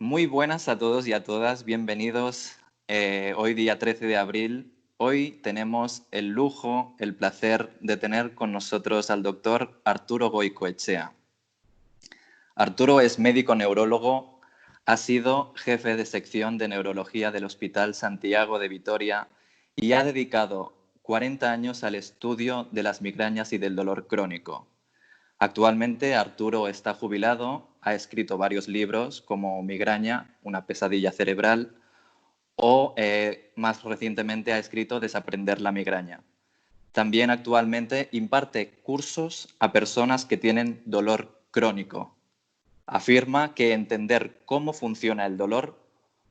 Muy buenas a todos y a todas, bienvenidos. Hoy día 13 de abril, hoy tenemos el lujo, el placer de tener con nosotros al doctor Arturo Goicoechea. Arturo es médico neurólogo, ha sido jefe de sección de neurología del Hospital Santiago de Vitoria y ha dedicado 40 años al estudio de las migrañas y del dolor crónico. Actualmente Arturo está jubilado, ha escrito varios libros como Migraña, una pesadilla cerebral o más recientemente ha escrito Desaprender la migraña. También actualmente imparte cursos a personas que tienen dolor crónico. Afirma que entender cómo funciona el dolor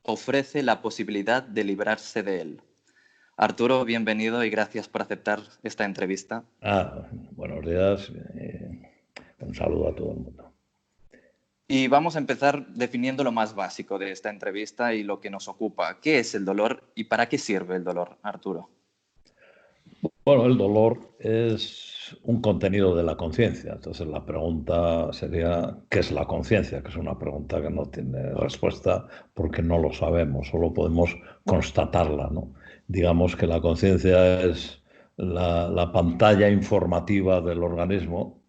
ofrece la posibilidad de librarse de él. Arturo, bienvenido y gracias por aceptar esta entrevista. Buenos días. Un saludo a todo el mundo. Y vamos a empezar definiendo lo más básico de esta entrevista y lo que nos ocupa. ¿Qué es el dolor y para qué sirve el dolor, Arturo? Bueno, el dolor es un contenido de la conciencia. Entonces la pregunta sería, ¿qué es la conciencia? Que es una pregunta que no tiene respuesta porque no lo sabemos, solo podemos constatarla, ¿no? Digamos que la conciencia es la pantalla informativa del organismo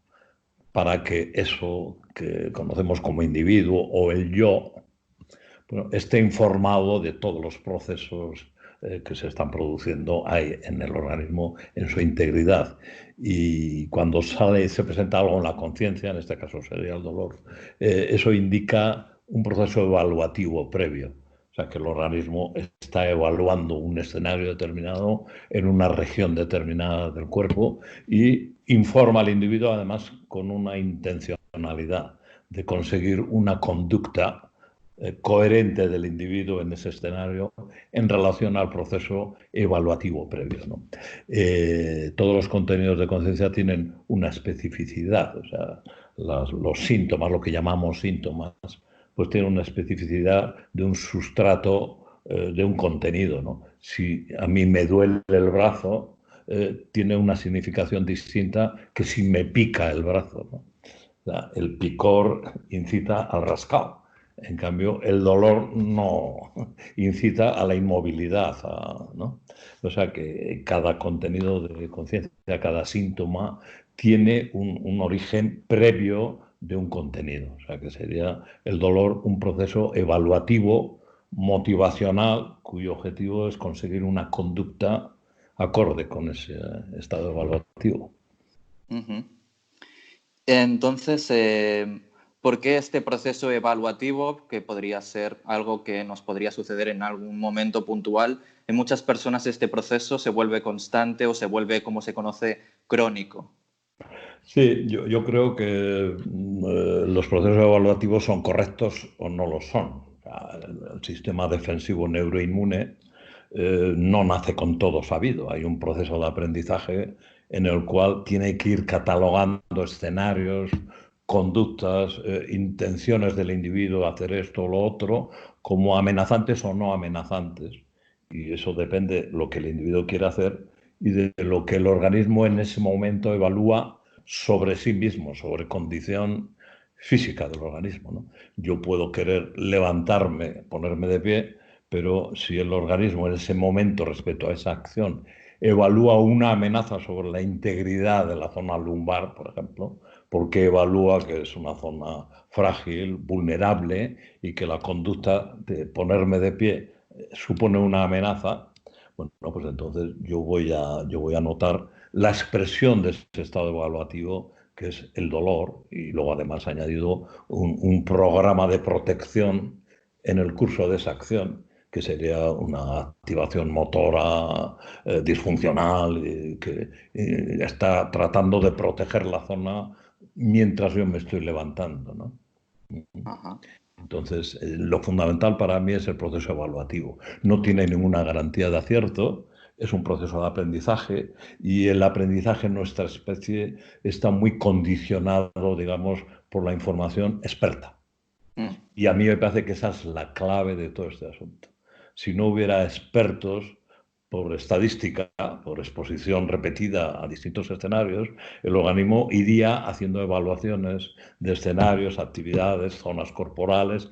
para que eso que conocemos como individuo o el yo, bueno, esté informado de todos los procesos que se están produciendo ahí en el organismo en su integridad. Y cuando sale y se presenta algo en la conciencia, en este caso sería el dolor, eso indica un proceso evaluativo previo. O sea, que el organismo está evaluando un escenario determinado en una región determinada del cuerpo y informa al individuo, además, con una intencionalidad de conseguir una conducta coherente del individuo en ese escenario en relación al proceso evaluativo previo, ¿no? Todos los contenidos de conciencia tienen una especificidad, o sea, los síntomas, lo que llamamos síntomas, pues tienen una especificidad de un sustrato, de un contenido, ¿no? Si a mí me duele el brazo, tiene una significación distinta que si me pica el brazo, ¿no? O sea, el picor incita al rascado. En cambio, el dolor no incita a la inmovilidad, ¿no? O sea que cada contenido de conciencia, cada síntoma, tiene un origen previo de un contenido. O sea que sería el dolor un proceso evaluativo, motivacional, cuyo objetivo es conseguir una conducta acorde con ese estado evaluativo. Uh-huh. Entonces, ¿por qué este proceso evaluativo, que podría ser algo que nos podría suceder en algún momento puntual, en muchas personas este proceso se vuelve constante o se vuelve, como se conoce, crónico? Sí, yo creo que los procesos evaluativos son correctos o no lo son. O sea, el sistema defensivo neuroinmune no nace con todo sabido. Hay un proceso de aprendizaje en el cual tiene que ir catalogando escenarios, conductas, intenciones del individuo de hacer esto o lo otro, como amenazantes o no amenazantes. Y eso depende de lo que el individuo quiere hacer y de lo que el organismo en ese momento evalúa sobre sí mismo, sobre condición física del organismo, ¿no? Yo puedo querer levantarme, ponerme de pie, pero si el organismo en ese momento respecto a esa acción evalúa una amenaza sobre la integridad de la zona lumbar, por ejemplo, porque evalúa que es una zona frágil, vulnerable y que la conducta de ponerme de pie supone una amenaza, bueno, pues entonces yo voy a notar la expresión de ese estado evaluativo, que es el dolor, y luego además ha añadido un programa de protección en el curso de esa acción, que sería una activación motora disfuncional, que está tratando de proteger la zona mientras yo me estoy levantando, ¿no? Ajá. Entonces, lo fundamental para mí es el proceso evaluativo. No tiene ninguna garantía de acierto, es un proceso de aprendizaje y el aprendizaje en nuestra especie está muy condicionado, digamos, por la información experta. Mm. Y a mí me parece que esa es la clave de todo este asunto. Si no hubiera expertos, por estadística, por exposición repetida a distintos escenarios, el organismo iría haciendo evaluaciones de escenarios, actividades, zonas corporales,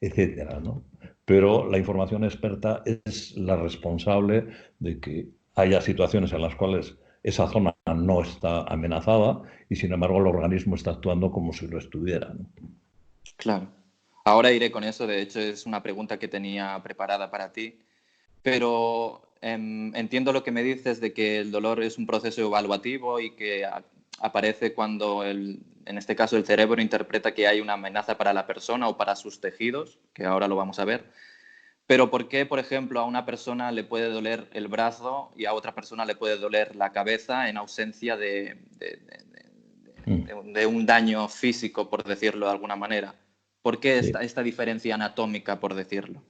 etcétera, ¿no? Pero la información experta es la responsable de que haya situaciones en las cuales esa zona no está amenazada y, sin embargo, el organismo está actuando como si lo estuviera, ¿no? Claro. Ahora iré con eso. De hecho, es una pregunta que tenía preparada para ti. Pero entiendo lo que me dices de que el dolor es un proceso evaluativo y que aparece cuando, en este caso, el cerebro interpreta que hay una amenaza para la persona o para sus tejidos, que ahora lo vamos a ver. Pero ¿por qué, por ejemplo, a una persona le puede doler el brazo y a otra persona le puede doler la cabeza en ausencia de un daño físico, por decirlo de alguna manera? ¿Por qué Sí. esta diferencia anatómica, por decirlo?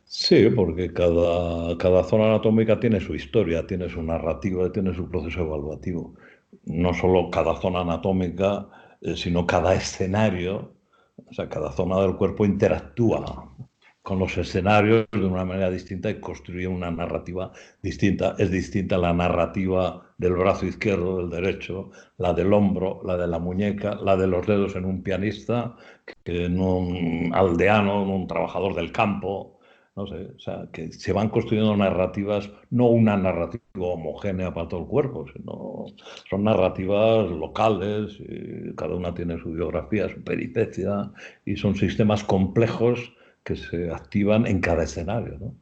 Sí, porque cada zona anatómica tiene su historia, tiene su narrativa, tiene su proceso evaluativo. No solo cada zona anatómica, sino cada escenario, o sea, cada zona del cuerpo interactúa con los escenarios de una manera distinta y construye una narrativa distinta. Es distinta la narrativa del brazo izquierdo, del derecho, la del hombro, la de la muñeca, la de los dedos en un pianista, que en un aldeano, en un trabajador del campo. No sé, o sea, que se van construyendo narrativas, no una narrativa homogénea para todo el cuerpo, sino son narrativas locales, y cada una tiene su biografía, su peripecia, y son sistemas complejos que se activan en cada escenario, ¿no?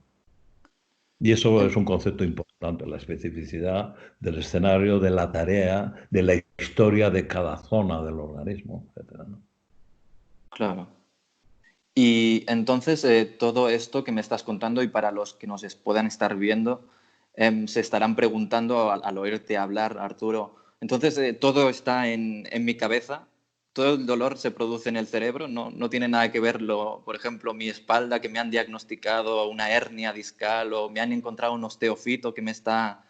Y eso es un concepto importante, la especificidad del escenario, de la tarea, de la historia de cada zona del organismo, etcétera, ¿no? Claro. Y entonces todo esto que me estás contando y para los que nos puedan estar viendo, se estarán preguntando al oírte hablar, Arturo. Entonces todo está en mi cabeza, todo el dolor se produce en el cerebro, no tiene nada que verlo, por ejemplo, mi espalda, que me han diagnosticado una hernia discal o me han encontrado un osteofito que me está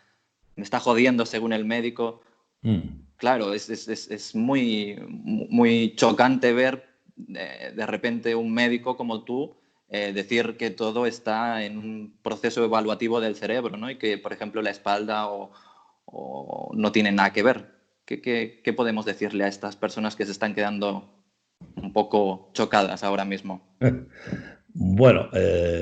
jodiendo según el médico. Mm. Claro, es muy chocante ver de repente un médico como tú decir que todo está en un proceso evaluativo del cerebro, ¿no? Y que, por ejemplo, la espalda o no tiene nada que ver. ¿Qué podemos decirle a estas personas que se están quedando un poco chocadas ahora mismo? Bueno,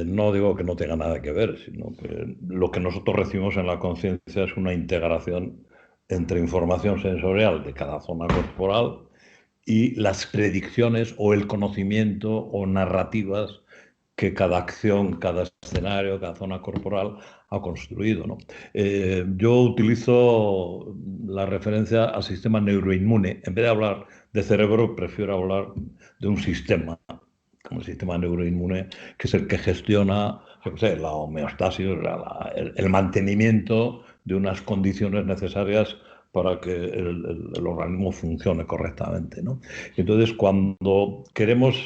no digo que no tenga nada que ver, sino que lo que nosotros recibimos en la conciencia es una integración entre información sensorial de cada zona corporal y las predicciones o el conocimiento o narrativas que cada acción, cada escenario, cada zona corporal ha construido, ¿no? Yo utilizo la referencia al sistema neuroinmune. En vez de hablar de cerebro, prefiero hablar de un sistema, como el sistema neuroinmune, que es el que gestiona, yo qué sé, la homeostasis, el mantenimiento de unas condiciones necesarias para que el organismo funcione correctamente, ¿no? Entonces, cuando queremos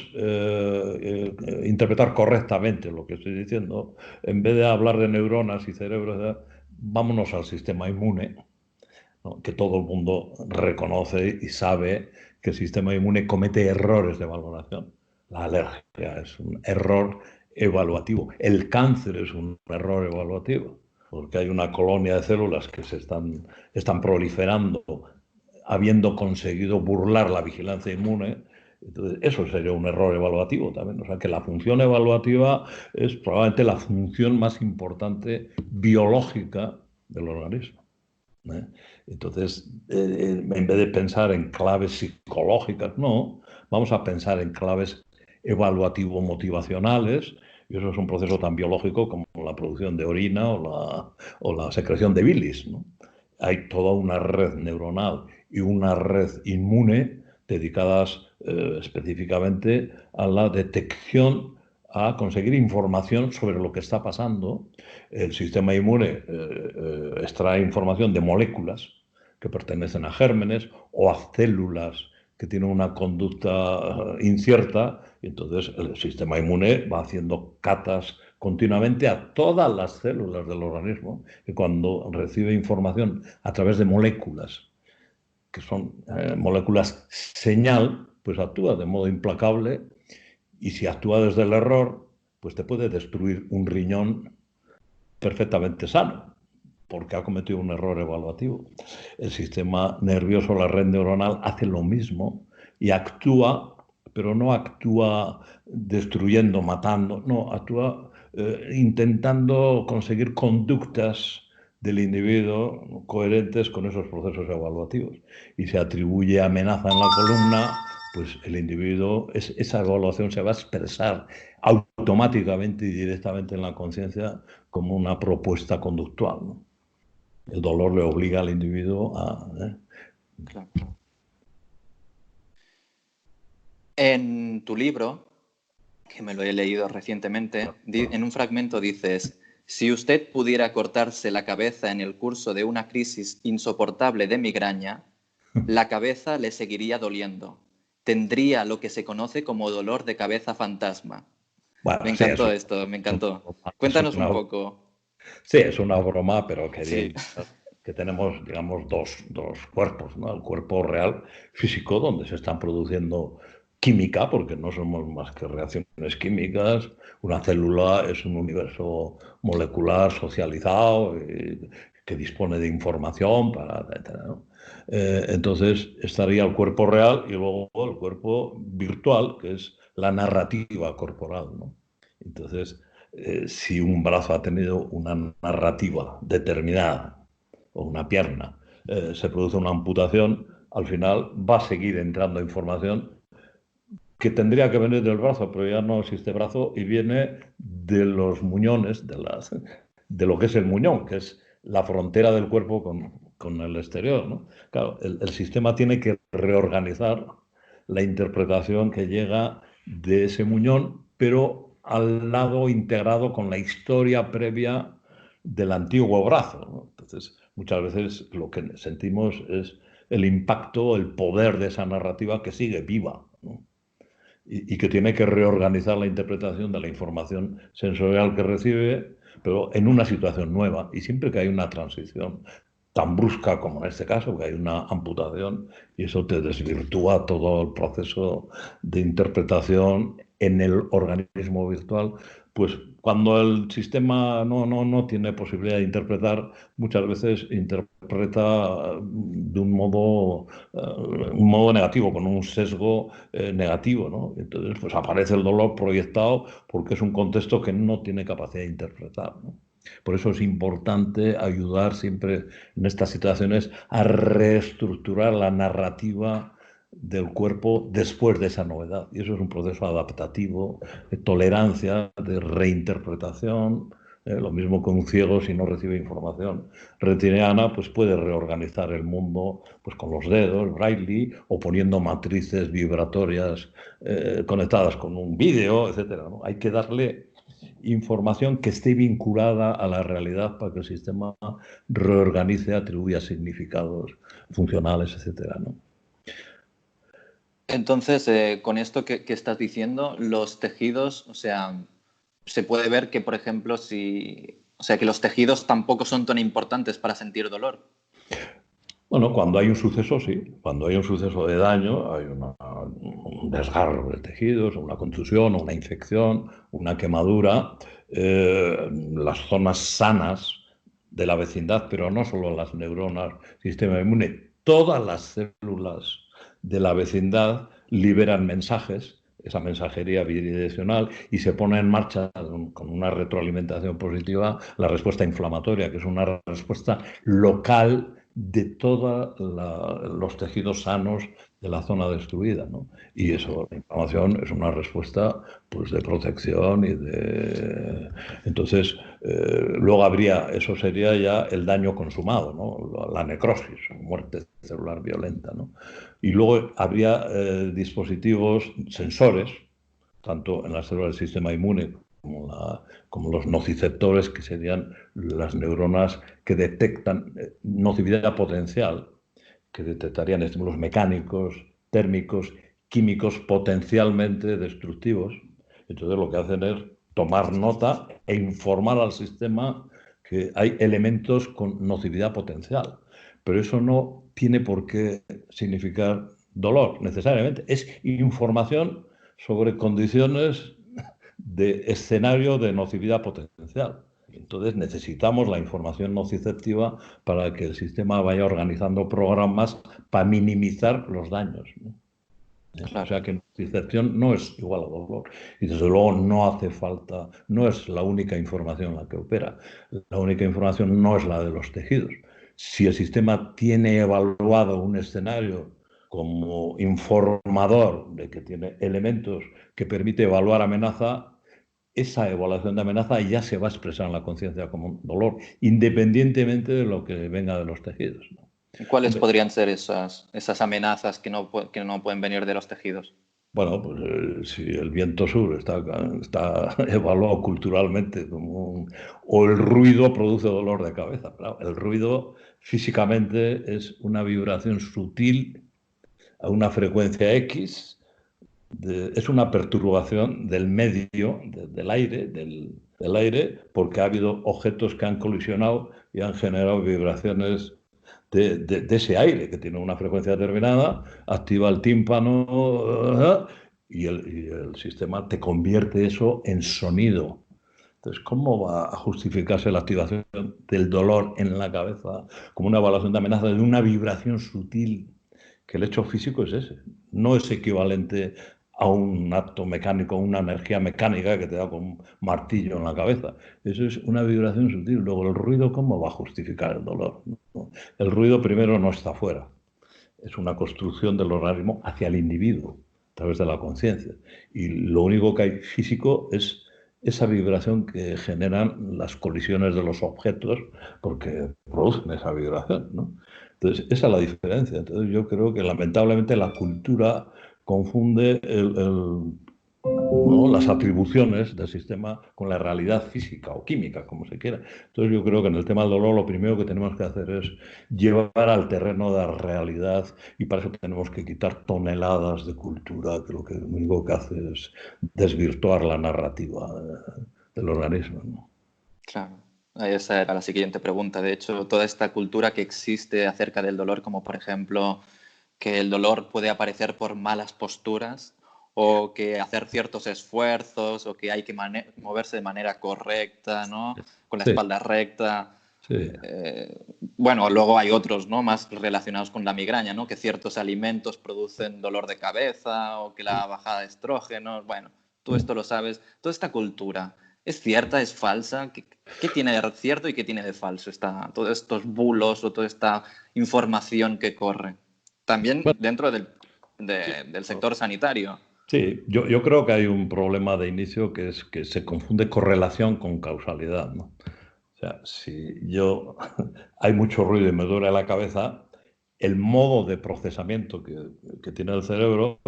interpretar correctamente lo que estoy diciendo, en vez de hablar de neuronas y cerebros, vámonos al sistema inmune, ¿no? Que todo el mundo reconoce y sabe que el sistema inmune comete errores de valoración. La alergia es un error evaluativo. El cáncer es un error evaluativo, porque hay una colonia de células que están proliferando habiendo conseguido burlar la vigilancia inmune. Entonces, eso sería un error evaluativo también. O sea, que la función evaluativa es probablemente la función más importante biológica del organismo, ¿eh? Entonces, en vez de pensar en claves psicológicas, no, vamos a pensar en claves evaluativo-motivacionales, y eso es un proceso tan biológico como la producción de orina o la secreción de bilis, ¿no? Hay toda una red neuronal y una red inmune dedicadas específicamente a la detección, a conseguir información sobre lo que está pasando. El sistema inmune extrae información de moléculas que pertenecen a gérmenes o a células que tienen una conducta incierta, y entonces el sistema inmune va haciendo catas continuamente a todas las células del organismo, y cuando recibe información a través de moléculas, que son moléculas señal, pues actúa de modo implacable, y si actúa desde el error, pues te puede destruir un riñón perfectamente sano, porque ha cometido un error evaluativo. El sistema nervioso, la red neuronal, hace lo mismo y actúa, pero no actúa destruyendo, matando, no, actúa intentando conseguir conductas del individuo coherentes con esos procesos evaluativos. Y se atribuye amenaza en la columna, pues el individuo, esa evaluación se va a expresar automáticamente y directamente en la conciencia como una propuesta conductual, ¿no? El dolor le obliga al individuo a... Claro. En tu libro, que me lo he leído recientemente, en un fragmento dices: si usted pudiera cortarse la cabeza en el curso de una crisis insoportable de migraña, la cabeza le seguiría doliendo. Tendría lo que se conoce como dolor de cabeza fantasma. Me Bueno, sí, encantó esto, me encantó. Cuéntanos un poco. sí, es una broma, pero quería Sí, indicar que tenemos, digamos, dos cuerpos, ¿no? El cuerpo real físico, donde se están produciendo química, porque no somos más que reacciones químicas. Una célula es un universo molecular socializado que dispone de información para, etcétera, ¿no? Entonces estaría el cuerpo real y luego el cuerpo virtual, que es la narrativa corporal, ¿no? Entonces, si un brazo ha tenido una narrativa determinada o una pierna, se produce una amputación, al final va a seguir entrando información que tendría que venir del brazo, pero ya no existe brazo y viene de los muñones, de lo que es el muñón, que es la frontera del cuerpo con el exterior, ¿no? Claro, el sistema tiene que reorganizar la interpretación que llega de ese muñón, pero al lado integrado con la historia previa del antiguo brazo, ¿no? Entonces, muchas veces lo que sentimos es el impacto, el poder de esa narrativa que sigue viva, ¿no? Y que tiene que reorganizar la interpretación de la información sensorial que recibe, pero en una situación nueva. Y siempre que hay una transición tan brusca como en este caso, que hay una amputación, y eso te desvirtúa todo el proceso de interpretación en el organismo virtual, pues cuando el sistema no tiene posibilidad de interpretar, muchas veces interpreta un modo negativo, con un sesgo negativo, ¿no? Entonces, pues aparece el dolor proyectado porque es un contexto que no tiene capacidad de interpretar, ¿no? Por eso es importante ayudar siempre en estas situaciones a reestructurar la narrativa del cuerpo después de esa novedad. Y eso es un proceso adaptativo, de tolerancia, de reinterpretación. Lo mismo que un ciego, si no recibe información retiniana, pues puede reorganizar el mundo pues con los dedos, Braille, o poniendo matrices vibratorias conectadas con un vídeo, etcétera, ¿no? Hay que darle información que esté vinculada a la realidad para que el sistema reorganice, atribuya significados funcionales, etcétera, ¿no? entonces, con esto que estás diciendo, los tejidos, o sea, se puede ver que, por ejemplo, o sea, que los tejidos tampoco son tan importantes para sentir dolor. Bueno, cuando hay un suceso, sí. Cuando hay un suceso de daño, hay un desgarro de tejidos, una contusión, una infección, una quemadura. Las zonas sanas de la vecindad, pero no solo las neuronas, sistema inmune, todas las células de la vecindad liberan mensajes, esa mensajería bidireccional, y se pone en marcha con una retroalimentación positiva la respuesta inflamatoria, que es una respuesta local de todos los tejidos sanos de la zona destruida, ¿no? Y eso, la inflamación es una respuesta pues, de protección y de... Entonces, luego habría, eso sería ya el daño consumado, ¿no? La necrosis, muerte celular violenta, ¿no? Y luego habría dispositivos, sensores, tanto en las células del sistema inmune como los nociceptores, que serían las neuronas que detectan nocividad potencial, que detectarían estímulos mecánicos, térmicos, químicos potencialmente destructivos. Entonces lo que hacen es tomar nota e informar al sistema que hay elementos con nocividad potencial. Pero eso no tiene por qué significar dolor necesariamente. Es información sobre condiciones de escenario de nocividad potencial. Entonces necesitamos la información nociceptiva para que el sistema vaya organizando programas para minimizar los daños, ¿no? O Claro. sea que nocicepción no es igual a dolor. Y desde luego no hace falta, no es la única información la que opera. La única información no es la de los tejidos. Si el sistema tiene evaluado un escenario como informador de que tiene elementos que permite evaluar amenaza, esa evaluación de amenaza ya se va a expresar en la conciencia como dolor, independientemente de lo que venga de los tejidos, ¿no? ¿Cuáles Hombre, podrían ser esas amenazas que no pueden venir de los tejidos? bueno, pues si el viento sur está evaluado culturalmente o el ruido produce dolor de cabeza. Claro, el ruido físicamente es una vibración sutil a una frecuencia X, es una perturbación del medio, del aire, del aire, porque ha habido objetos que han colisionado y han generado vibraciones de ese aire que tiene una frecuencia determinada, activa el tímpano y el sistema te convierte eso en sonido. Entonces, ¿cómo va a justificarse la activación del dolor en la cabeza como una evaluación de amenaza de una vibración sutil? Que el hecho físico es ese. No es equivalente a un acto mecánico, una energía mecánica que te da con un martillo en la cabeza. Eso es una vibración sutil. Luego, el ruido, ¿cómo va a justificar el dolor? ¿No? El ruido primero no está fuera. Es una construcción del organismo hacia el individuo, a través de la conciencia. Y lo único que hay físico es esa vibración que generan las colisiones de los objetos porque producen esa vibración, ¿no? Entonces, esa es la diferencia. Entonces, yo creo que lamentablemente la cultura confunde ¿no? las atribuciones del sistema con la realidad física o química, como se quiera. Entonces yo creo que en el tema del dolor lo primero que tenemos que hacer es llevar al terreno de la realidad y para eso tenemos que quitar toneladas de cultura que lo único que hace es desvirtuar la narrativa del organismo, ¿no? Claro. Esa era la siguiente pregunta. De hecho, toda esta cultura que existe acerca del dolor, como por ejemplo que el dolor puede aparecer por malas posturas o que hacer ciertos esfuerzos o que hay que moverse de manera correcta, ¿no? Con la Sí, espalda recta. sí. Bueno, luego hay otros, ¿no? Más relacionados con la migraña, ¿no? Que ciertos alimentos producen dolor de cabeza o que la bajada de estrógenos. Bueno, tú esto lo sabes. Toda esta cultura, ¿es cierta, es falsa? ¿Qué tiene de cierto y qué tiene de falso todos estos bulos o toda esta información que corre? También Bueno, dentro del sector sanitario. sí, yo creo que hay un problema de inicio que es que se confunde correlación con causalidad, ¿no? O sea, si hay mucho ruido y me duele la cabeza, el modo de procesamiento que tiene el cerebro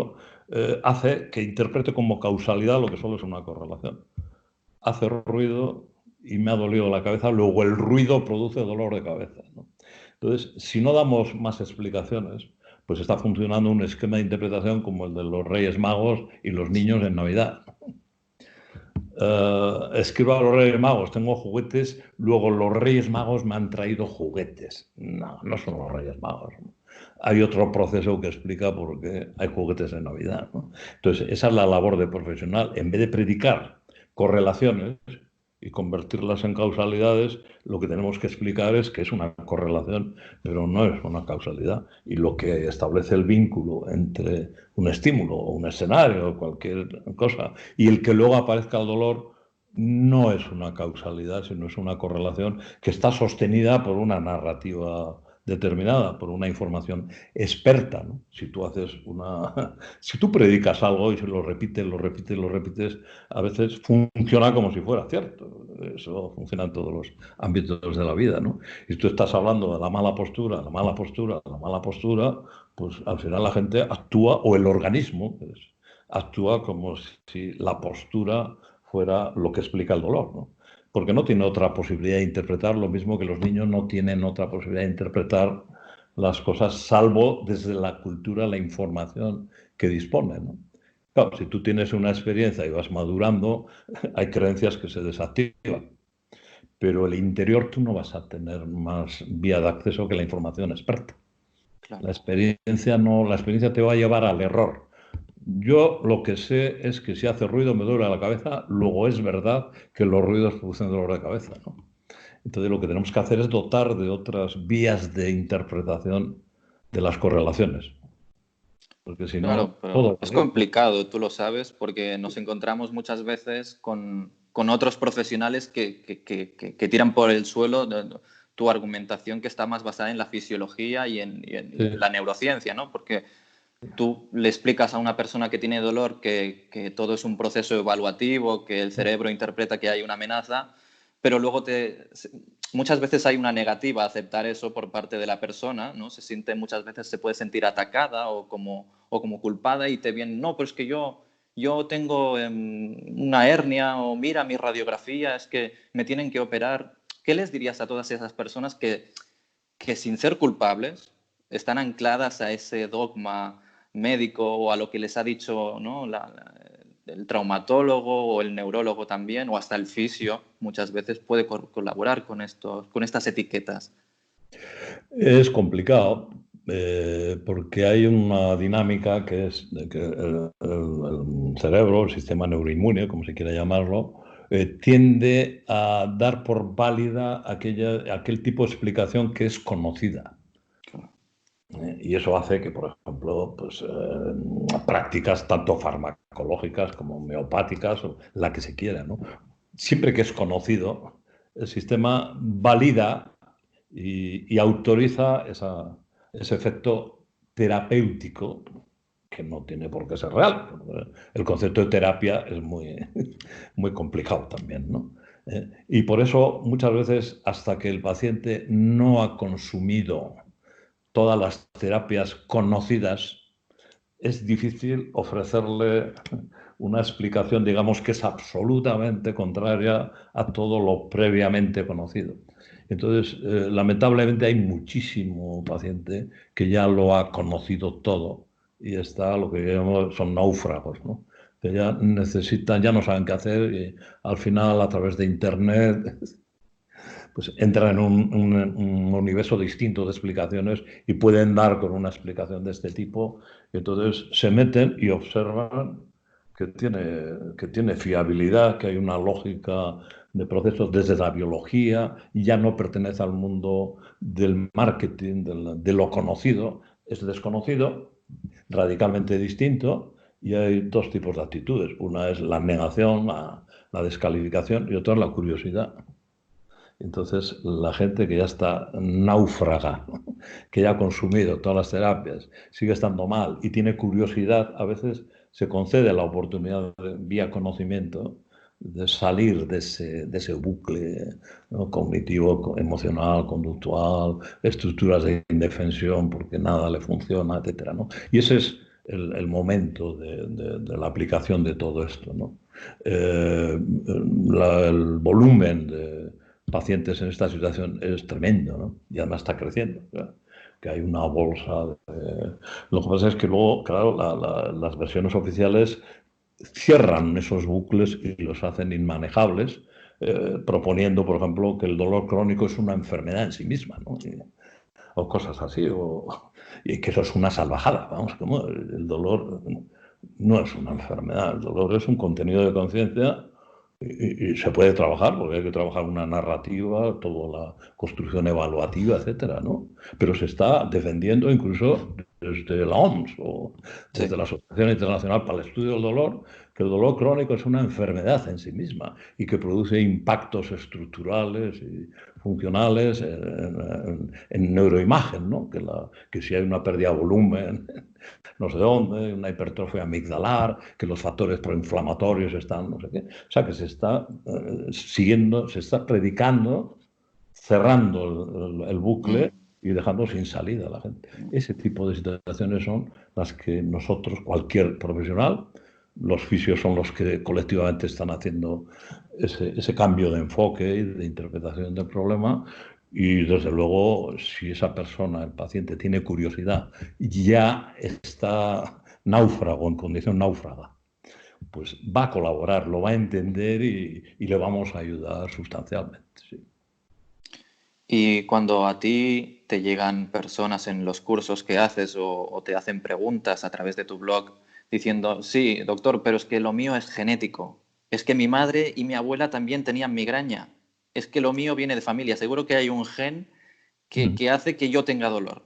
hace que interprete como causalidad lo que solo es una correlación. Hace ruido y me ha dolido la cabeza, luego el ruido produce dolor de cabeza, ¿no? Entonces, si no damos más explicaciones, pues está funcionando un esquema de interpretación como el de los Reyes Magos y los niños en Navidad. Escribo a los Reyes Magos, tengo juguetes, luego los Reyes Magos me han traído juguetes. No, no son los Reyes Magos, ¿no? Hay otro proceso que explica por qué hay juguetes en Navidad, ¿no? Entonces, esa es la labor de profesional. En vez de predicar correlaciones y convertirlas en causalidades, lo que tenemos que explicar es que es una correlación, pero no es una causalidad. Y lo que establece el vínculo entre un estímulo o un escenario o cualquier cosa y el que luego aparezca el dolor no es una causalidad, sino es una correlación que está sostenida por una narrativa determinada, por una información experta, ¿no? Si tú predicas algo y se lo repites, lo repites, lo repites, a veces funciona como si fuera cierto. Eso funciona en todos los ámbitos de la vida, ¿no? Y tú estás hablando de la mala postura, la mala postura, la mala postura, pues al final la gente actúa, o el organismo actúa como si la postura fuera lo que explica el dolor, ¿no? Porque no tiene otra posibilidad de interpretar, lo mismo que los niños no tienen otra posibilidad de interpretar las cosas, salvo desde la cultura, la información que disponen, ¿no? Claro, si tú tienes una experiencia y vas madurando, hay creencias que se desactivan, pero el interior tú no vas a tener más vía de acceso que la información experta. Claro. La experiencia te va a llevar al error. Yo lo que sé es que si hace ruido me duele la cabeza, luego es verdad que los ruidos producen dolor de cabeza, ¿no? Entonces lo que tenemos que hacer es dotar de otras vías de interpretación de las correlaciones. porque si Claro, no, pero todo es vale. complicado, tú lo sabes, porque nos encontramos muchas veces con otros profesionales que tiran por el suelo tu argumentación, que está más basada en la fisiología y en Sí, la neurociencia, ¿no? Porque tú le explicas a una persona que tiene dolor que todo es un proceso evaluativo, que el cerebro interpreta que hay una amenaza, pero luego muchas veces hay una negativa a aceptar eso por parte de la persona, ¿no? Muchas veces se puede sentir atacada o como culpada y te vienen, no, pero es que yo tengo una hernia o mira mi radiografía, es que me tienen que operar. ¿Qué les dirías a todas esas personas que sin ser culpables están ancladas a ese dogma médico o a lo que les ha dicho, ¿no? El traumatólogo o el neurólogo también, o hasta el fisio, muchas veces puede colaborar con estas etiquetas? es complicado porque hay una dinámica que es de que el cerebro, el sistema neuroinmune, como se quiera llamarlo, tiende a dar por válida aquel tipo de explicación que es conocida. Y eso hace que, por ejemplo, pues, prácticas tanto farmacológicas como homeopáticas, o la que se quiera, ¿no? Siempre que es conocido, el sistema valida y autoriza ese efecto terapéutico que no tiene por qué ser real. El concepto de terapia es muy, muy complicado también, ¿no? Y por eso muchas veces hasta que el paciente no ha consumido todas las terapias conocidas, es difícil ofrecerle una explicación, digamos, que es absolutamente contraria a todo lo previamente conocido. Entonces, lamentablemente hay muchísimo paciente que ya lo ha conocido todo y está lo que llamamos, son náufragos, ¿no? Que ya necesitan, ya no saben qué hacer y al final a través de Internet pues entran en un universo distinto de explicaciones y pueden dar con una explicación de este tipo. Y entonces se meten y observan que tiene fiabilidad, que hay una lógica de procesos desde la biología, y ya no pertenece al mundo del marketing, de lo conocido, es desconocido, radicalmente distinto, y hay dos tipos de actitudes. Una es la negación, la descalificación, y otra es la curiosidad. Entonces, la gente que ya está náufraga, que ya ha consumido todas las terapias, sigue estando mal y tiene curiosidad, a veces se concede la oportunidad, vía conocimiento, de salir de ese bucle, ¿no? Cognitivo, emocional, conductual, estructuras de indefensión porque nada le funciona, etcétera, ¿no? Y ese es el momento de la aplicación de todo esto, ¿no? El volumen de pacientes en esta situación es tremendo, ¿no? Y además está creciendo, ¿verdad? Que hay una bolsa. Lo que pasa es que luego, claro, las versiones oficiales cierran esos bucles y los hacen inmanejables, proponiendo, por ejemplo, que el dolor crónico es una enfermedad en sí misma, ¿no? O cosas así, y que eso es una salvajada, vamos, como el dolor no es una enfermedad, el dolor es un contenido de conciencia y se puede trabajar, porque hay que trabajar una narrativa, toda la construcción evaluativa, etcétera, ¿no? Pero se está defendiendo incluso desde la OMS o Sí. desde la Asociación Internacional para el Estudio del Dolor, que el dolor crónico es una enfermedad en sí misma y que produce impactos estructurales y funcionales en neuroimagen, ¿no? Que si hay una pérdida de volumen, no sé dónde, una hipertrofia amigdalar, que los factores proinflamatorios están, no sé qué. O sea, que se está siguiendo, se está predicando, cerrando el bucle Mm. y dejando sin salida a la gente. Ese tipo de situaciones son las que nosotros, cualquier profesional, los fisios son los que colectivamente están haciendo ese cambio de enfoque y de interpretación del problema. Y desde luego, si esa persona, el paciente, tiene curiosidad, ya está náufrago, en condición náufraga, pues va a colaborar, lo va a entender y le vamos a ayudar sustancialmente. Sí. Y cuando a ti te llegan personas en los cursos que haces o te hacen preguntas a través de tu blog diciendo, sí, doctor, pero es que lo mío es genético, es que mi madre y mi abuela también tenían migraña, es que lo mío viene de familia, seguro que hay un gen que hace que yo tenga dolor.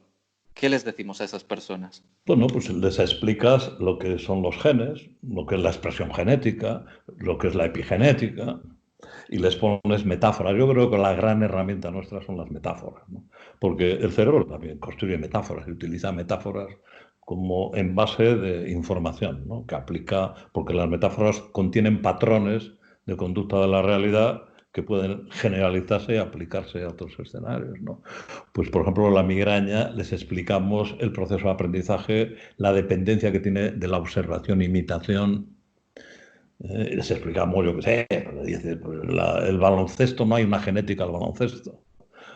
¿Qué les decimos a esas personas? Bueno, pues les explicas lo que son los genes, lo que es la expresión genética, lo que es la epigenética, y les pones metáforas. Yo creo que la gran herramienta nuestra son las metáforas, ¿no? Porque el cerebro también construye metáforas y utiliza metáforas como en base de información, ¿no? Que aplica, porque las metáforas contienen patrones de conducta de la realidad que pueden generalizarse y aplicarse a otros escenarios, ¿no? Pues, por ejemplo, la migraña, les explicamos el proceso de aprendizaje, la dependencia que tiene de la observación e imitación. Les explicamos, yo qué sé, dice, pues el baloncesto, no hay una genética del baloncesto.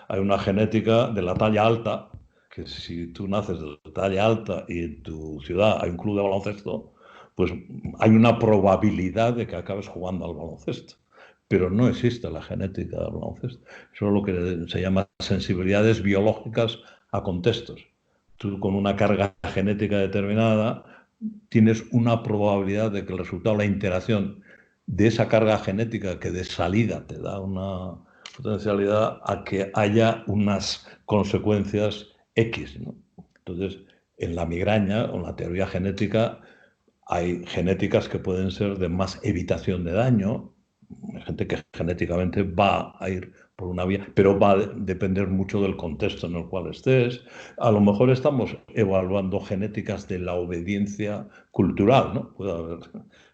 Hay una genética de la talla alta, que si tú naces de la talla alta y en tu ciudad hay un club de baloncesto, pues hay una probabilidad de que acabes jugando al baloncesto. Pero no existe la genética del baloncesto. Eso es lo que se llama sensibilidades biológicas a contextos. Tú con una carga genética determinada tienes una probabilidad de que el resultado, la interacción de esa carga genética que de salida te da una potencialidad a que haya unas consecuencias X, ¿no? Entonces, en la migraña o en la teoría genética hay genéticas que pueden ser de más evitación de daño. Hay gente que genéticamente va a ir por una vía, pero va a depender mucho del contexto en el cual estés. A lo mejor estamos evaluando genéticas de la obediencia cultural, ¿no? Puede haber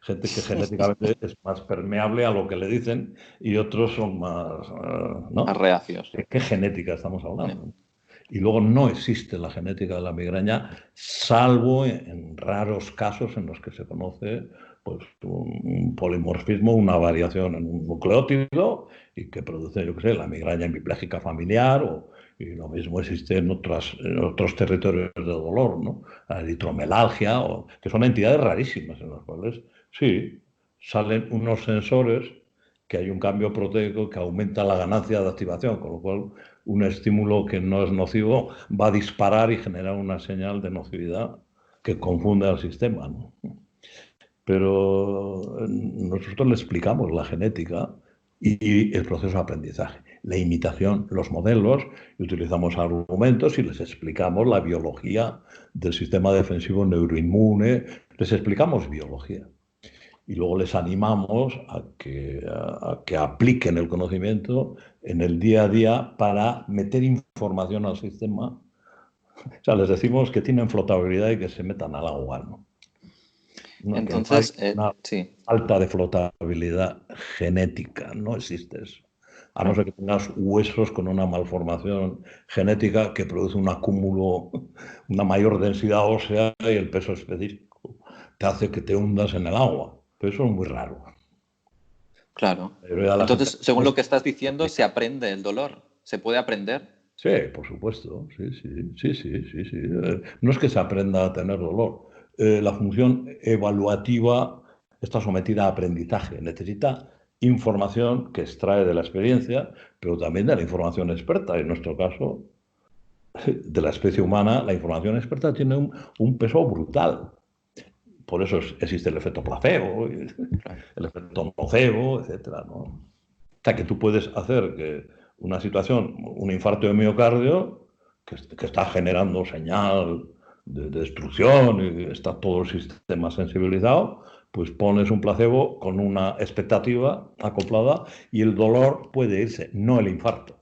gente que genéticamente es más permeable a lo que le dicen y otros son más, Más ¿no? reacios. ¿De qué genética estamos Yeah. hablando? Y luego no existe la genética de la migraña, salvo en raros casos en los que se conoce pues, un polimorfismo, una variación en un nucleótido y que produce, yo qué sé, la migraña hemipléjica familiar y lo mismo existe en otros territorios de dolor, ¿no? La eritromelalgia, que son entidades rarísimas en las cuales, sí, salen unos sensores que hay un cambio proteico que aumenta la ganancia de activación, con lo cual un estímulo que no es nocivo va a disparar y generar una señal de nocividad que confunde al sistema, ¿no? Pero nosotros le explicamos la genética y el proceso de aprendizaje, la imitación, los modelos, y utilizamos argumentos y les explicamos la biología del sistema defensivo neuroinmune, les explicamos biología. Y luego les animamos a que apliquen el conocimiento en el día a día para meter información al sistema. O sea, les decimos que tienen flotabilidad y que se metan al agua, ¿no? Que no hay Entonces, una sí, falta de flotabilidad genética, no existe eso. A no ser claro. que tengas huesos con una malformación genética que produce un acúmulo, una mayor densidad ósea y el peso específico te hace que te hundas en el agua. Pero eso es muy raro. Claro. La mayoría de las Entonces, según lo interacciones que estás diciendo, se aplican. aprende el dolor. ¿Se puede aprender? Sí, por supuesto, sí, sí, sí, sí, sí, sí. No es que se aprenda a tener dolor. La función evaluativa está sometida a aprendizaje. Necesita información que extrae de la experiencia, pero también de la información experta. En nuestro caso, de la especie humana, la información experta tiene un peso brutal. Por eso existe el efecto placebo, Claro. el efecto nocebo, etcétera, ¿no? O sea, que tú puedes hacer que una situación, un infarto de miocardio, que está generando señal de destrucción y está todo el sistema sensibilizado, pues pones un placebo con una expectativa acoplada y el dolor puede irse, no el infarto.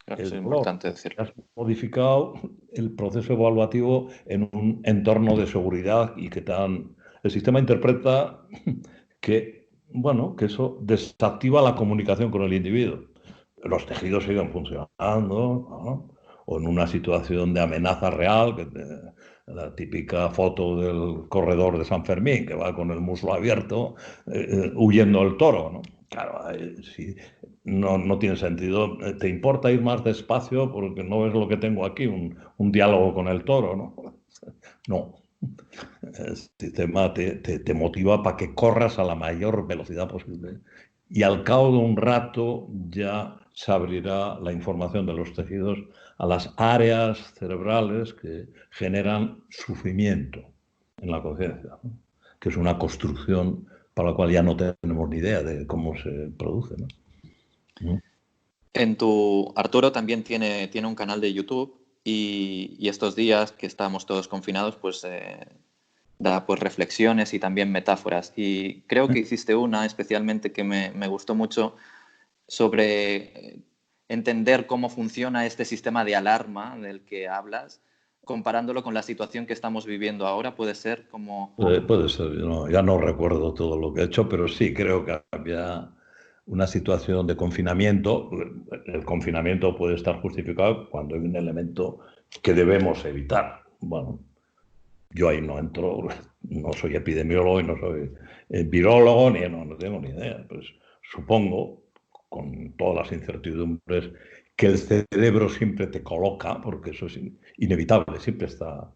Claro, eso El es dolor, importante porque decirlo. has modificado el proceso evaluativo en un entorno de seguridad y que el sistema interpreta que, bueno, que eso desactiva la comunicación con el individuo. Los tejidos siguen funcionando, ¿no? O en una situación de amenaza real, la típica foto del corredor de San Fermín, que va con el muslo abierto, huyendo del toro, ¿no? Claro, sí, no tiene sentido. ¿Te importa ir más despacio porque no ves lo que tengo aquí? Un diálogo con el toro, ¿no? No. El sistema te motiva para que corras a la mayor velocidad posible. Y al cabo de un rato ya se abrirá la información de los tejidos a las áreas cerebrales que generan sufrimiento en la conciencia, ¿no? Que es una construcción para la cual ya no tenemos ni idea de cómo se produce, ¿no? Arturo también tiene un canal de YouTube y estos días que estamos todos confinados, pues da pues reflexiones y también metáforas. Y creo que hiciste una especialmente que me gustó mucho sobre entender cómo funciona este sistema de alarma del que hablas, comparándolo con la situación que estamos viviendo ahora. Puede ser como... Puede ser, ya no recuerdo todo lo que he hecho, pero sí creo que había una situación de confinamiento. El confinamiento puede estar justificado cuando hay un elemento que debemos evitar. Bueno, yo ahí no entro, no soy epidemiólogo y no soy virólogo, ni no tengo ni idea. Pues supongo, con todas las incertidumbres, que el cerebro siempre te coloca, porque eso es inevitable, siempre está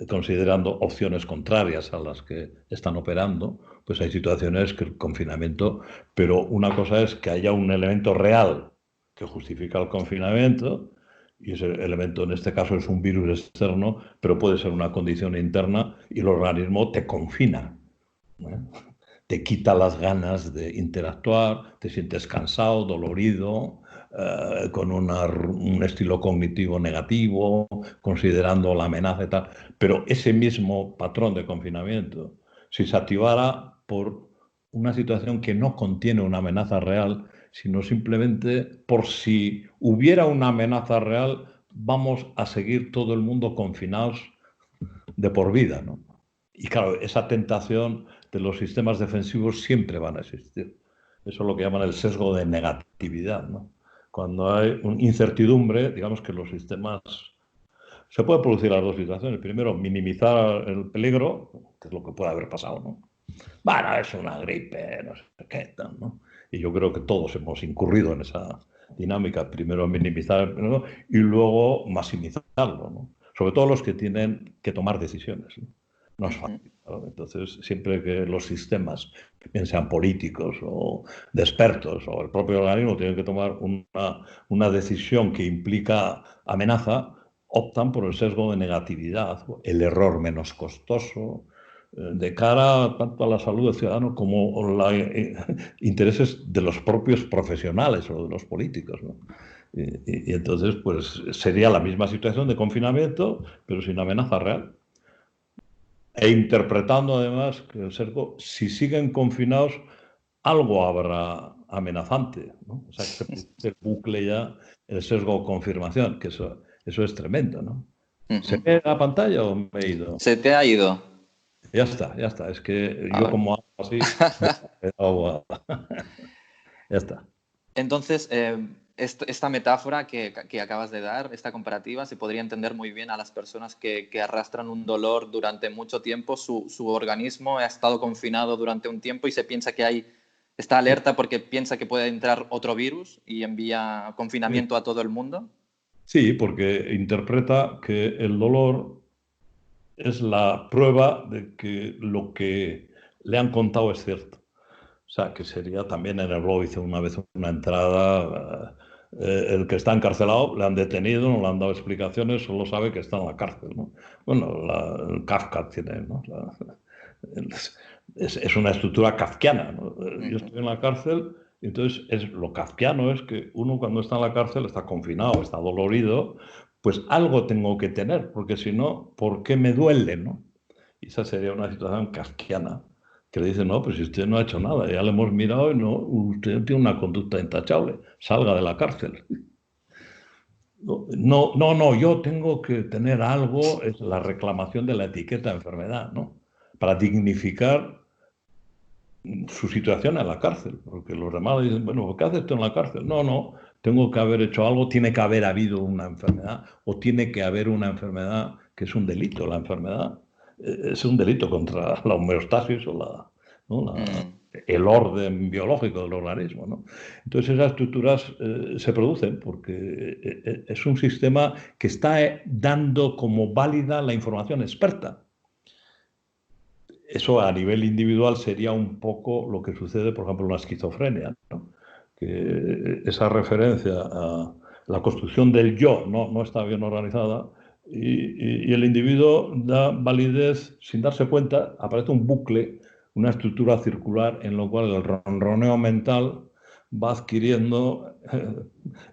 considerando opciones contrarias a las que están operando, pues hay situaciones que el confinamiento, pero una cosa es que haya un elemento real que justifica el confinamiento, y ese elemento en este caso es un virus externo, pero puede ser una condición interna y el organismo te confina, ¿eh? Te quita las ganas de interactuar, te sientes cansado, dolorido, con un estilo cognitivo negativo, considerando la amenaza y tal. Pero ese mismo patrón de confinamiento, si se activara por una situación que no contiene una amenaza real, sino simplemente por si hubiera una amenaza real, vamos a seguir todo el mundo confinados de por vida, ¿no? Y claro, esa tentación de los sistemas defensivos siempre van a existir. Eso es lo que llaman el sesgo de negatividad, ¿no? Cuando hay una incertidumbre, digamos que los sistemas... Se pueden producir las dos situaciones. Primero, minimizar el peligro, que es lo que puede haber pasado, ¿no? Bueno, es una gripe, no sé qué tal, ¿no? Y yo creo que todos hemos incurrido en esa dinámica. Primero minimizar el peligro y luego maximizarlo, ¿no? Sobre todo los que tienen que tomar decisiones, ¿no? No es fácil, ¿no? Entonces, siempre que los sistemas, bien sean políticos o de expertos o el propio organismo, tienen que tomar una decisión que implica amenaza, optan por el sesgo de negatividad, el error menos costoso, de cara tanto a la salud del ciudadano como a los intereses de los propios profesionales o de los políticos, ¿no? Y entonces, pues sería la misma situación de confinamiento, pero sin amenaza real. E interpretando además que el sesgo, si siguen confinados, algo habrá amenazante, ¿no? O sea, que se produce el bucle ya, el sesgo confirmación, que eso es tremendo, ¿no? ¿Se ve la pantalla o me he ido? Se te ha ido. Ya está, ya está. Es que yo Ahora. como hago así, me da agua. Ya está. Entonces, esta metáfora que acabas de dar, esta comparativa, se podría entender muy bien a las personas que arrastran un dolor durante mucho tiempo. Su organismo ha estado confinado durante un tiempo y se piensa que está alerta porque piensa que puede entrar otro virus y envía confinamiento a todo el mundo. Sí, porque interpreta que el dolor es la prueba de que lo que le han contado es cierto. O sea, que sería también en el blog, hice una vez una entrada, el que está encarcelado, le han detenido, no le han dado explicaciones, solo sabe que está en la cárcel, ¿no? Bueno, el Kafka tiene, ¿no? Es una estructura kafkiana, ¿no? Yo estoy en la cárcel y entonces lo kafkiano es que uno cuando está en la cárcel está confinado, está dolorido, pues algo tengo que tener, porque si no, ¿por qué me duele, no? Y esa sería una situación kafkiana, que le dicen, no, pues si usted no ha hecho nada, ya le hemos mirado y no, usted tiene una conducta intachable, salga de la cárcel. No, yo tengo que tener algo, es la reclamación de la etiqueta de enfermedad, ¿no? Para dignificar su situación en la cárcel, porque los demás dicen, bueno, ¿qué haces tú en la cárcel? No, tengo que haber hecho algo, tiene que haber habido una enfermedad o tiene que haber una enfermedad que es un delito, la enfermedad es un delito contra la homeostasis o el orden biológico del organismo, ¿no? Entonces esas estructuras se producen porque es un sistema que está dando como válida la información experta. Eso a nivel individual sería un poco lo que sucede, por ejemplo, en la esquizofrenia, ¿no? Que esa referencia a la construcción del yo no está bien organizada y el individuo da validez sin darse cuenta, aparece un bucle, una estructura circular en lo cual el ronroneo mental va adquiriendo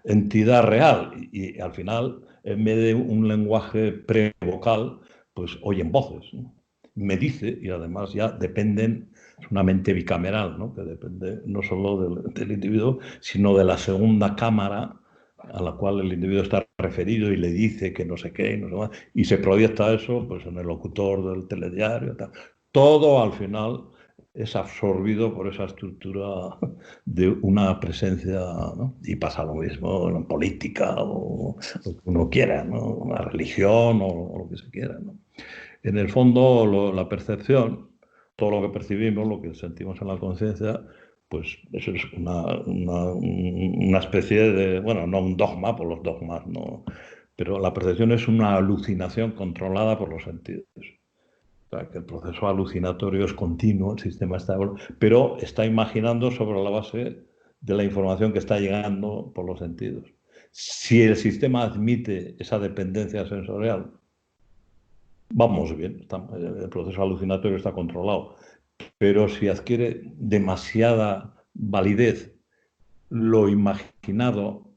entidad real y al final en vez de un lenguaje prevocal, pues oyen voces, ¿no? Me dice, y además ya dependen, es una mente bicameral, ¿no? Que depende no solo del individuo, sino de la segunda cámara a la cual el individuo está referido y le dice que no sé qué, y no sé más, y se proyecta eso pues, en el locutor del telediario. Tal. Todo al final es absorbido por esa estructura de una presencia, ¿no? Y pasa lo mismo en política o lo que uno quiera, ¿no? Una religión o lo que se quiera, ¿no? En el fondo, la percepción, todo lo que percibimos, lo que sentimos en la conciencia, pues eso es una especie de, bueno, no un dogma, por los dogmas no, pero la percepción es una alucinación controlada por los sentidos. O sea, que el proceso alucinatorio es continuo, el sistema está, pero está imaginando sobre la base de la información que está llegando por los sentidos. Si el sistema admite esa dependencia sensorial, vamos bien, el proceso alucinatorio está controlado, pero si adquiere demasiada validez lo imaginado,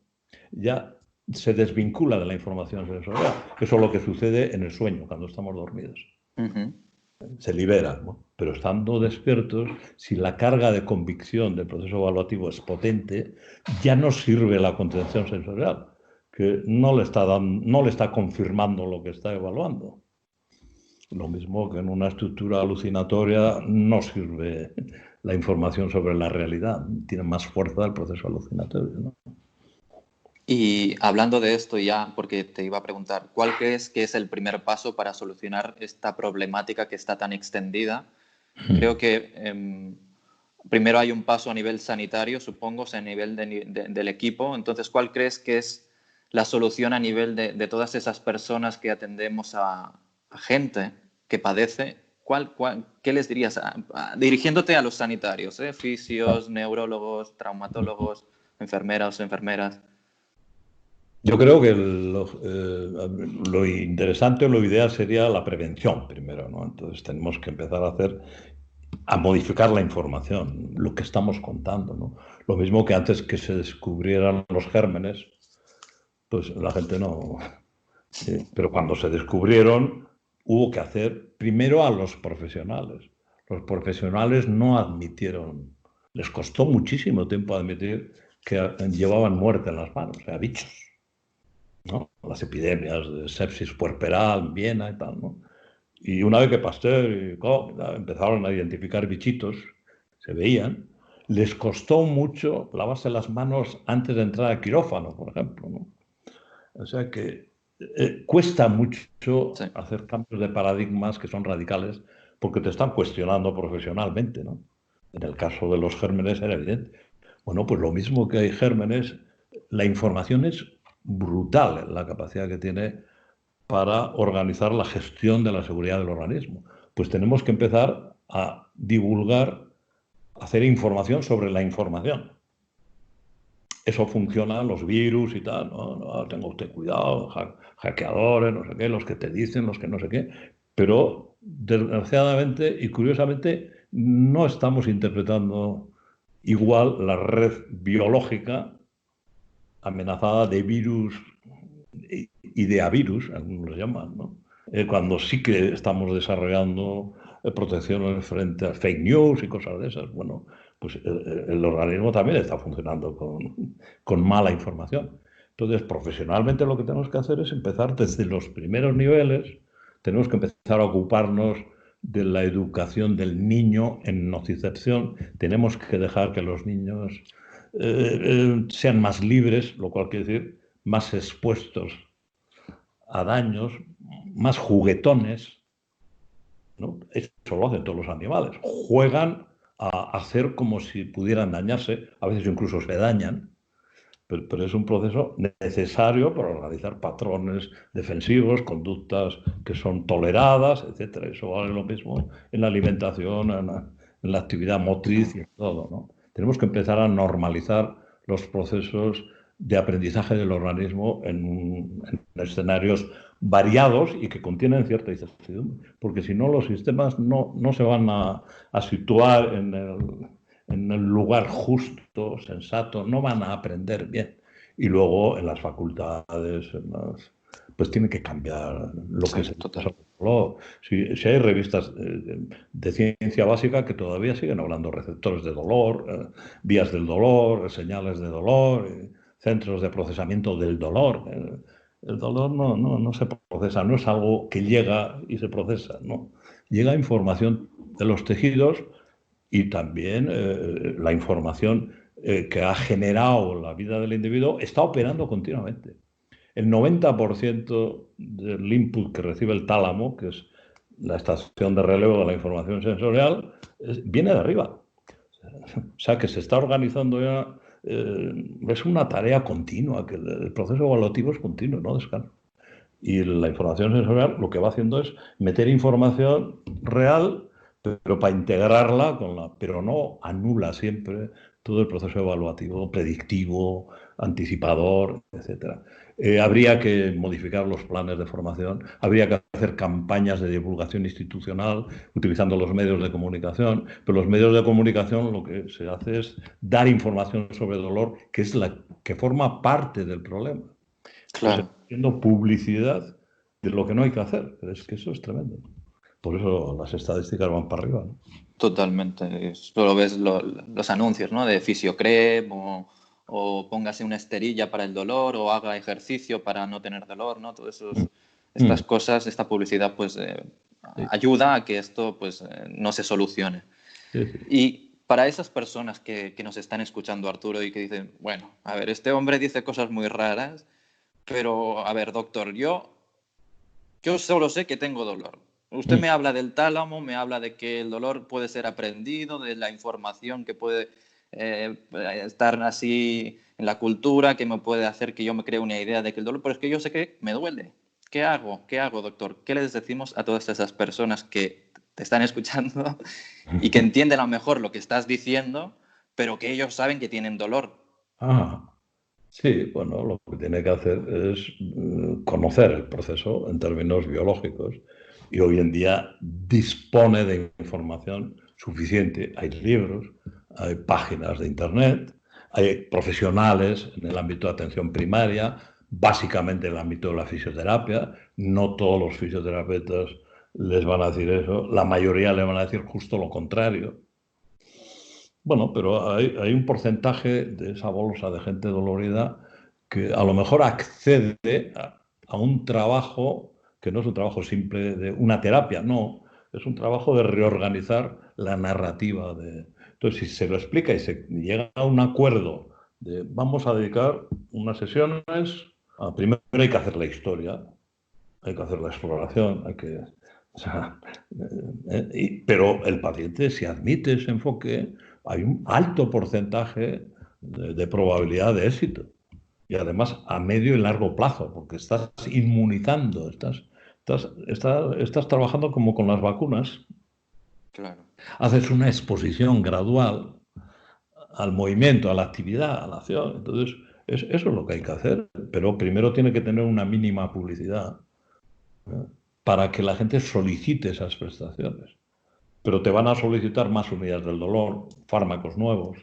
ya se desvincula de la información sensorial. Eso es lo que sucede en el sueño, cuando estamos dormidos. Se libera, ¿no? Pero estando despiertos, si la carga de convicción del proceso evaluativo es potente, ya no sirve la contención sensorial, que no le está confirmando lo que está evaluando. Lo mismo que en una estructura alucinatoria no sirve la información sobre la realidad, tiene más fuerza el proceso alucinatorio, ¿no? Y hablando de esto ya, porque te iba a preguntar, ¿cuál crees que es el primer paso para solucionar esta problemática que está tan extendida? Creo que primero hay un paso a nivel sanitario, supongo, o sea, a nivel del equipo. Entonces, ¿cuál crees que es la solución a nivel de todas esas personas que atendemos a gente que padece? ¿Qué les dirías? Dirigiéndote a los sanitarios, fisios, neurólogos, traumatólogos, enfermeras. Yo creo que lo interesante o lo ideal sería la prevención primero, ¿no? Entonces tenemos que empezar a modificar la información, lo que estamos contando, ¿no? Lo mismo que antes que se descubrieran los gérmenes, pues la gente no... Sí, pero cuando se descubrieron, hubo que hacer primero a los profesionales. Los profesionales no admitieron, les costó muchísimo tiempo admitir que llevaban muerte en las manos, o sea, bichos, ¿no? Las epidemias de sepsis puerperal en Viena y tal, ¿no? Y una vez que Pasteur y Koch empezaron a identificar bichitos, se veían, les costó mucho lavarse las manos antes de entrar al quirófano, por ejemplo, ¿no? O sea que cuesta mucho Sí. hacer cambios de paradigmas que son radicales porque te están cuestionando profesionalmente, ¿no? En el caso de los gérmenes era evidente. Bueno, pues lo mismo que hay gérmenes, la información es brutal, la capacidad que tiene para organizar la gestión de la seguridad del organismo. Pues tenemos que empezar a divulgar, a hacer información sobre la información. Eso funciona, los virus y tal, no, tenga usted cuidado, hackeadores, no sé qué, los que te dicen, los que no sé qué, pero desgraciadamente y curiosamente no estamos interpretando igual la red biológica amenazada de virus y de avirus, algunos lo llaman, ¿no? Cuando sí que estamos desarrollando protecciones frente a fake news y cosas de esas, bueno, pues el organismo también está funcionando con mala información. Entonces, profesionalmente lo que tenemos que hacer es empezar desde los primeros niveles, tenemos que empezar a ocuparnos de la educación del niño en nocicepción, tenemos que dejar que los niños sean más libres, lo cual quiere decir más expuestos a daños, más juguetones, ¿no? Eso lo hacen todos los animales. Juegan a hacer como si pudieran dañarse, a veces incluso se dañan, pero es un proceso necesario para organizar patrones defensivos, conductas que son toleradas, etc. Eso vale lo mismo en la alimentación, en la actividad motriz y en todo, ¿no? Tenemos que empezar a normalizar los procesos de aprendizaje del organismo en escenarios variados y que contienen cierta incertidumbre, porque si no los sistemas no se van a situar en el lugar justo, sensato, no van a aprender bien. Y luego en las facultades, pues tiene que cambiar lo que Sí, es el total. proceso del dolor. Si hay revistas de ciencia básica que todavía siguen hablando de receptores de dolor, vías del dolor, señales de dolor, centros de procesamiento del dolor. El dolor no se procesa, no es algo que llega y se procesa, no. Llega información de los tejidos y también la información que ha generado la vida del individuo está operando continuamente. El 90% del input que recibe el tálamo, que es la estación de relevo de la información sensorial, viene de arriba. O sea, que se está organizando ya, es una tarea continua, que el proceso evaluativo es continuo, no descansa. Y la información sensorial lo que va haciendo es meter información real, pero para integrarla con la, pero no anula siempre todo el proceso evaluativo, predictivo, anticipador, etcétera. Habría que modificar los planes de formación, habría que hacer campañas de divulgación institucional utilizando los medios de comunicación, pero los medios de comunicación lo que se hace es dar información sobre dolor, que es la que forma parte del problema. Entonces, Claro. haciendo publicidad de lo que no hay que hacer. Pero es que eso es tremendo. Por eso las estadísticas van para arriba, ¿no? Totalmente. Solo ves los anuncios, ¿no? De Fisiocrem o póngase una esterilla para el dolor o haga ejercicio para no tener dolor, ¿no? Todas estas Mm. cosas, esta publicidad, pues Sí, ayuda a que esto pues no se solucione. sí, sí. Y para esas personas que nos están escuchando, Arturo, y que dicen, bueno, a ver, este hombre dice cosas muy raras, pero a ver, doctor, yo solo sé que tengo dolor. Usted Mm. me habla del tálamo, me habla de que el dolor puede ser aprendido, de la información que puede estar así en la cultura, que me puede hacer que yo me cree una idea de que el dolor, pero es que yo sé que me duele. ¿Qué hago? ¿Qué hago, doctor? ¿Qué les decimos a todas esas personas que te están escuchando y que entienden a lo mejor lo que estás diciendo, pero que ellos saben que tienen dolor? Ah, sí, bueno, lo que tiene que hacer es conocer el proceso en términos biológicos y hoy en día dispone de información suficiente. Hay libros, hay páginas de internet, hay profesionales en el ámbito de atención primaria, básicamente en el ámbito de la fisioterapia. No todos los fisioterapeutas les van a decir eso, la mayoría le van a decir justo lo contrario. Bueno, pero hay un porcentaje de esa bolsa de gente dolorida que a lo mejor accede a un trabajo que no es un trabajo simple de una terapia, no, es un trabajo de reorganizar la narrativa. Entonces, si se lo explica y se llega a un acuerdo de vamos a dedicar unas sesiones, primero hay que hacer la historia, hay que hacer la exploración, hay que... O sea, pero el paciente, si admite ese enfoque, hay un alto porcentaje de probabilidad de éxito. Y además a medio y largo plazo, porque estás inmunizando, estás trabajando como con las vacunas. Claro. Haces una exposición gradual al movimiento, a la actividad, a la acción. Entonces, eso es lo que hay que hacer. Pero primero tiene que tener una mínima publicidad, ¿eh? Para que la gente solicite esas prestaciones. Pero te van a solicitar más unidades del dolor, fármacos nuevos,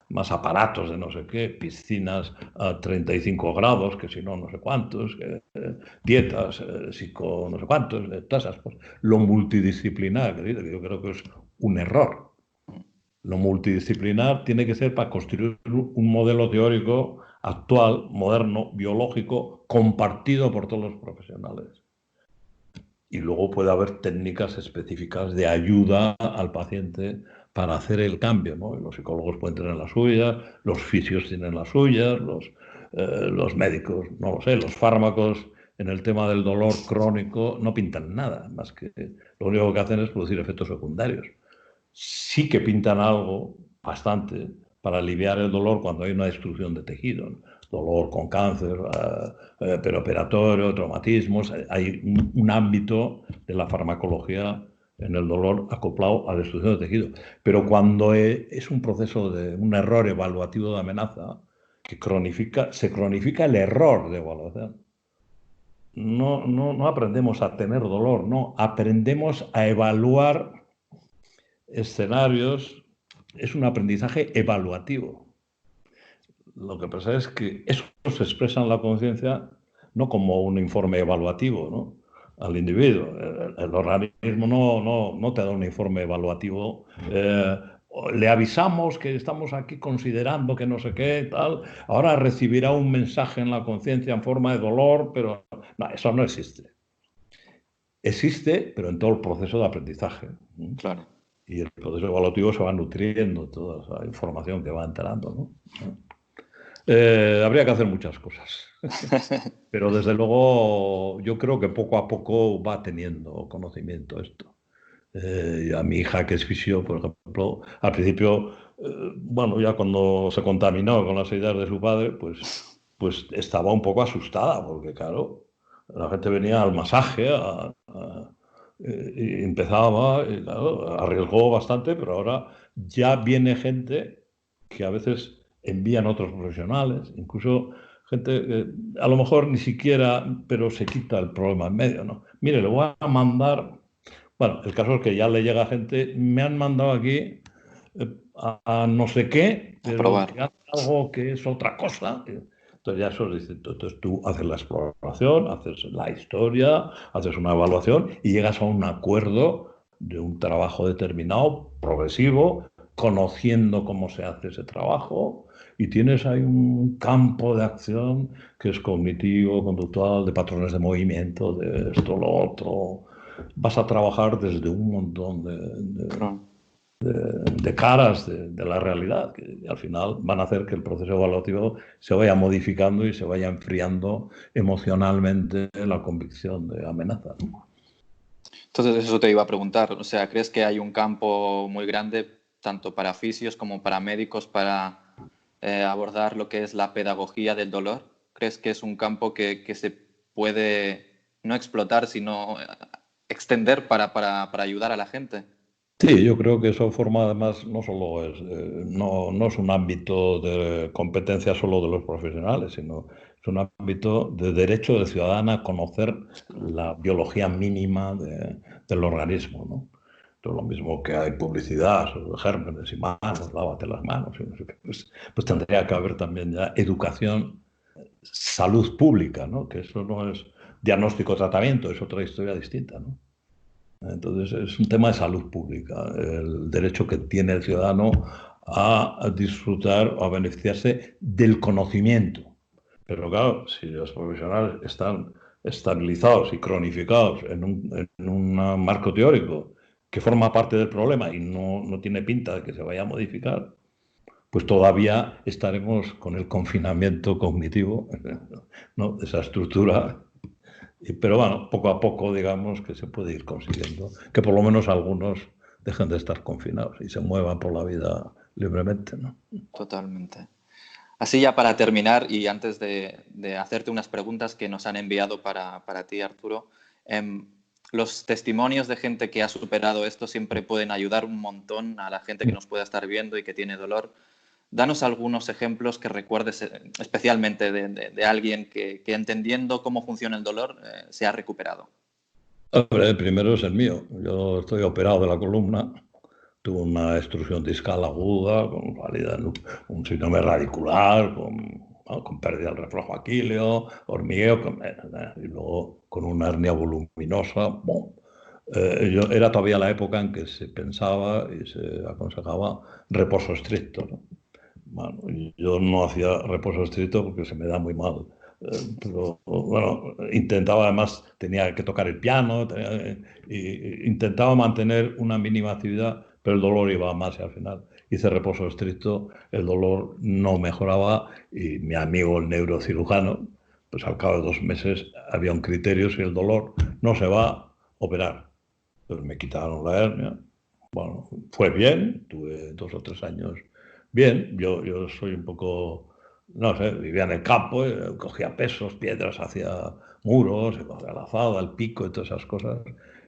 más aparatos de no sé qué, piscinas a 35 grados, que si no, no sé cuántos, dietas, psico, no sé cuántos, todas esas cosas. Lo multidisciplinar, que yo creo que es un error. Lo multidisciplinar tiene que ser para construir un modelo teórico actual, moderno, biológico, compartido por todos los profesionales. Y luego puede haber técnicas específicas de ayuda al paciente para hacer el cambio, ¿no? Los psicólogos pueden tener las suyas, los fisios tienen las suyas, los médicos, no lo sé, los fármacos en el tema del dolor crónico no pintan nada, más que lo único que hacen es producir efectos secundarios. Sí que pintan algo, bastante, para aliviar el dolor cuando hay una destrucción de tejido, ¿no? Dolor con cáncer, peroperatorio, traumatismos. Hay un ámbito de la farmacología en el dolor acoplado a la destrucción de tejido. Pero cuando es un proceso de un error evaluativo de amenaza, se cronifica el error de evaluación. No aprendemos a tener dolor, no, aprendemos a evaluar escenarios, es un aprendizaje evaluativo. Lo que pasa es que eso se expresa en la conciencia no como un informe evaluativo, ¿no? Al individuo. El organismo no te da un informe evaluativo. Le avisamos que estamos aquí considerando que no sé qué, tal. Ahora recibirá un mensaje en la conciencia en forma de dolor, pero no, eso no existe. Existe, pero en todo el proceso de aprendizaje. Claro. Y el proceso evaluativo se va nutriendo toda esa información que va entrando, ¿no? Habría que hacer muchas cosas. Pero desde luego yo creo que poco a poco va teniendo conocimiento esto. A mi hija, que es fisio, por ejemplo, al principio, bueno, ya cuando se contaminó con las ideas de su padre, pues estaba un poco asustada, porque claro, la gente venía al masaje, y empezaba, y, claro, arriesgó bastante, pero ahora ya viene gente que a veces envían otros profesionales, incluso gente que a lo mejor ni siquiera, pero se quita el problema en medio, ¿no? Mire, le voy a mandar, bueno, el caso es que ya le llega gente, me han mandado aquí a no sé qué, A pero probar. que hace algo que es otra cosa. Entonces ya eso es distinto. Entonces tú haces la exploración, haces la historia, haces una evaluación y llegas a un acuerdo de un trabajo determinado, progresivo, conociendo cómo se hace ese trabajo, y tienes ahí un campo de acción que es cognitivo, conductual, de patrones de movimiento, de esto, lo otro. Vas a trabajar desde un montón Claro. de caras de la realidad, que al final van a hacer que el proceso evaluativo se vaya modificando y se vaya enfriando emocionalmente la convicción de amenaza, ¿no? Entonces eso te iba a preguntar, o sea, ¿crees que hay un campo muy grande tanto para fisios como para médicos para abordar lo que es la pedagogía del dolor? ¿Crees que es un campo que se puede no explotar, sino extender para ayudar a la gente? Sí, yo creo que eso forma además, no solo es, no es un ámbito de competencia solo de los profesionales, sino es un ámbito de derecho de ciudadana a conocer la biología mínima del organismo, ¿no? Todo lo mismo que hay publicidad sobre gérmenes y manos, lávate las manos, y no sé qué, pues tendría que haber también ya educación, salud pública, ¿no? Que eso no es diagnóstico-tratamiento, es otra historia distinta, ¿no? Entonces es un tema de salud pública, el derecho que tiene el ciudadano a disfrutar o a beneficiarse del conocimiento. Pero claro, si los profesionales están estabilizados y cronificados en un marco teórico que forma parte del problema y no tiene pinta de que se vaya a modificar, pues todavía estaremos con el confinamiento cognitivo, ¿no? Esa estructura. Pero bueno, poco a poco, digamos, que se puede ir consiguiendo que por lo menos algunos dejen de estar confinados y se muevan por la vida libremente, ¿no? Totalmente. Así ya para terminar y antes de hacerte unas preguntas que nos han enviado para ti, Arturo, em, los testimonios de gente que ha superado esto siempre pueden ayudar un montón a la gente que nos pueda estar viendo y que tiene dolor. Danos algunos ejemplos que recuerdes especialmente de alguien que entendiendo cómo funciona el dolor se ha recuperado. Hombre, el primero es el mío. Yo estoy operado de la columna, tuve una extrusión discal aguda, con valida, un síndrome radicular, con pérdida del reflejo aquileo, hormigueo, y luego con una hernia voluminosa. Bon. Era todavía la época en que se pensaba y se aconsejaba reposo estricto, ¿no? Bueno, yo no hacía reposo estricto porque se me da muy mal. Pero bueno, intentaba además, tenía que tocar el piano, intentaba mantener una mínima actividad, pero el dolor iba más y al final hice reposo estricto, el dolor no mejoraba y mi amigo el neurocirujano, pues al cabo de 2 meses había un criterio: si el dolor no se va, a operar. Entonces me quitaron la hernia. Bueno, fue bien, tuve 2 o 3 años bien. Yo soy un poco, no sé, vivía en el campo, cogía pesos, piedras, hacía muros, cogía la azada, el pico y todas esas cosas.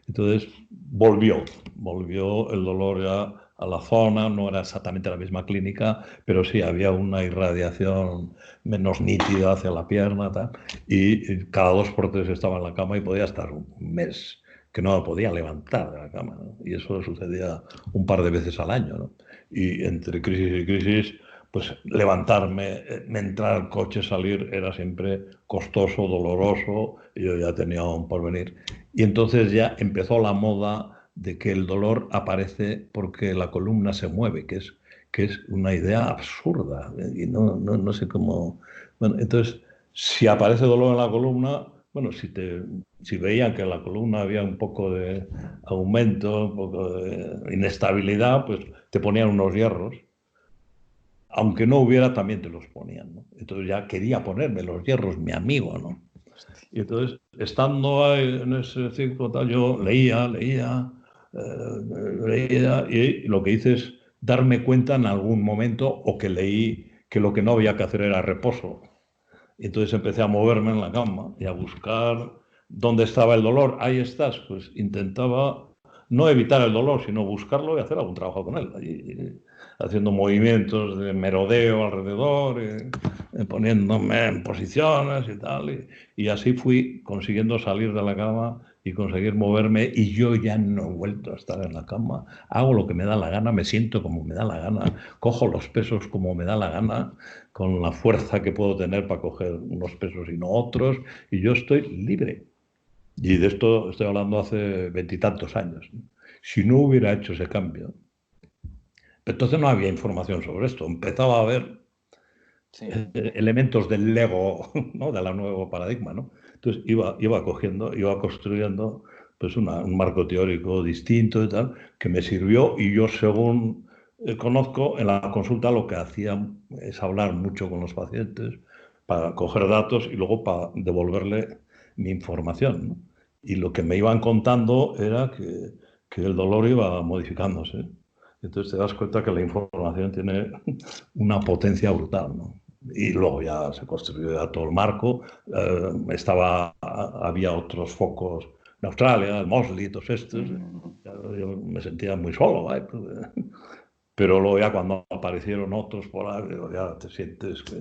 Entonces volvió el dolor ya a la zona, no era exactamente la misma clínica, pero sí había una irradiación menos nítida hacia la pierna, tal, y cada 2 por 3 estaba en la cama y podía estar un mes que no me podía levantar de la cama, ¿no? Y eso sucedía un par de veces al año, ¿no? Y entre crisis y crisis, pues levantarme, entrar al coche, salir, era siempre costoso, doloroso, y yo ya tenía un porvenir. Y entonces ya empezó la moda de que el dolor aparece porque la columna se mueve, que es una idea absurda, y no sé cómo... Bueno, entonces, si aparece dolor en la columna, bueno, si veían que en la columna había un poco de aumento, un poco de inestabilidad, pues te ponían unos hierros, aunque no hubiera, también te los ponían, ¿no? Entonces ya quería ponerme los hierros, mi amigo, ¿no? Y entonces, estando ahí en ese ciclo, tal, yo leía, y lo que hice es darme cuenta en algún momento, o que leí que lo que no había que hacer era reposo. Y entonces empecé a moverme en la cama y a buscar dónde estaba el dolor. Ahí estás, pues intentaba no evitar el dolor, sino buscarlo y hacer algún trabajo con él. Haciendo movimientos de merodeo alrededor, poniéndome en posiciones y tal. Y así fui consiguiendo salir de la cama y conseguir moverme, y yo ya no he vuelto a estar en la cama. Hago lo que me da la gana, me siento como me da la gana, cojo los pesos como me da la gana, con la fuerza que puedo tener para coger unos pesos y no otros, y yo estoy libre. Y de esto estoy hablando hace veintitantos años. Si no hubiera hecho ese cambio, entonces no había información sobre esto. Empezaba a haber Sí. elementos del Lego, ¿no? De la nuevo paradigma, ¿no? Entonces iba cogiendo, iba construyendo pues un marco teórico distinto y tal, que me sirvió, y yo, según conozco, en la consulta lo que hacía es hablar mucho con los pacientes para coger datos y luego para devolverle mi información, ¿no? Y lo que me iban contando era que el dolor iba modificándose. Entonces te das cuenta que la información tiene una potencia brutal, ¿no? Y luego ya se construyó ya todo el marco. Había otros focos en Australia, el Mosley, todos estos. Mm. Yo me sentía muy solo, ¿eh? Pero luego ya cuando aparecieron otros por ahí, ya te sientes que,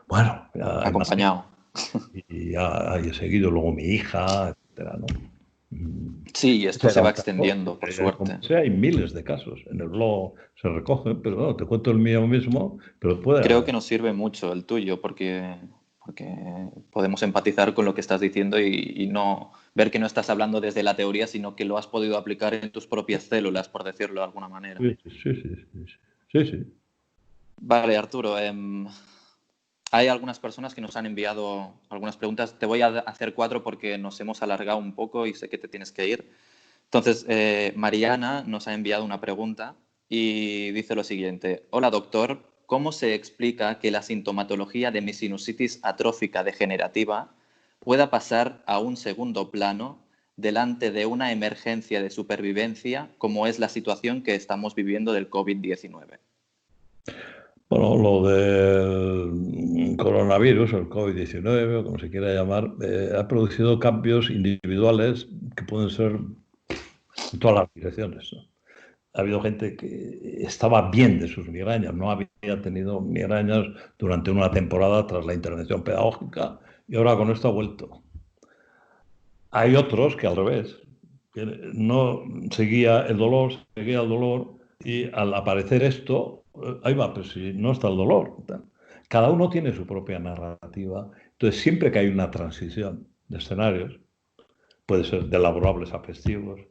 bueno, ya hay más gente. Acompañado. Y ya he seguido luego mi hija, etcétera, ¿no? Sí, y esto Ese se era va un caso. extendiendo, por suerte. Como sea, hay miles de casos. En el blog se recogen, pero bueno, te cuento el mío mismo, pero puede Creo haber. que nos sirve mucho el tuyo porque podemos empatizar con lo que estás diciendo y no ver que no estás hablando desde la teoría, sino que lo has podido aplicar en tus propias células, por decirlo de alguna manera. Sí, sí, sí, sí, sí, sí, sí. Vale, Arturo, hay algunas personas que nos han enviado algunas preguntas. Te voy a hacer cuatro porque nos hemos alargado un poco y sé que te tienes que ir. Entonces, Mariana nos ha enviado una pregunta y dice lo siguiente. Hola, doctor. ¿Cómo se explica que la sintomatología de mi sinusitis atrófica degenerativa pueda pasar a un segundo plano delante de una emergencia de supervivencia como es la situación que estamos viviendo del COVID-19? Bueno, lo del coronavirus, o el COVID-19, o como se quiera llamar, ha producido cambios individuales que pueden ser en todas las direcciones, ¿no? Ha habido gente que estaba bien de sus migrañas, no había tenido migrañas durante una temporada tras la intervención pedagógica, y ahora con esto ha vuelto. Hay otros que, al revés, que no seguía el dolor, seguía el dolor, y al aparecer esto, ahí va, pues si no está el dolor. Cada uno tiene su propia narrativa. Entonces, siempre que hay una transición de escenarios, puede ser de laborables a festivos,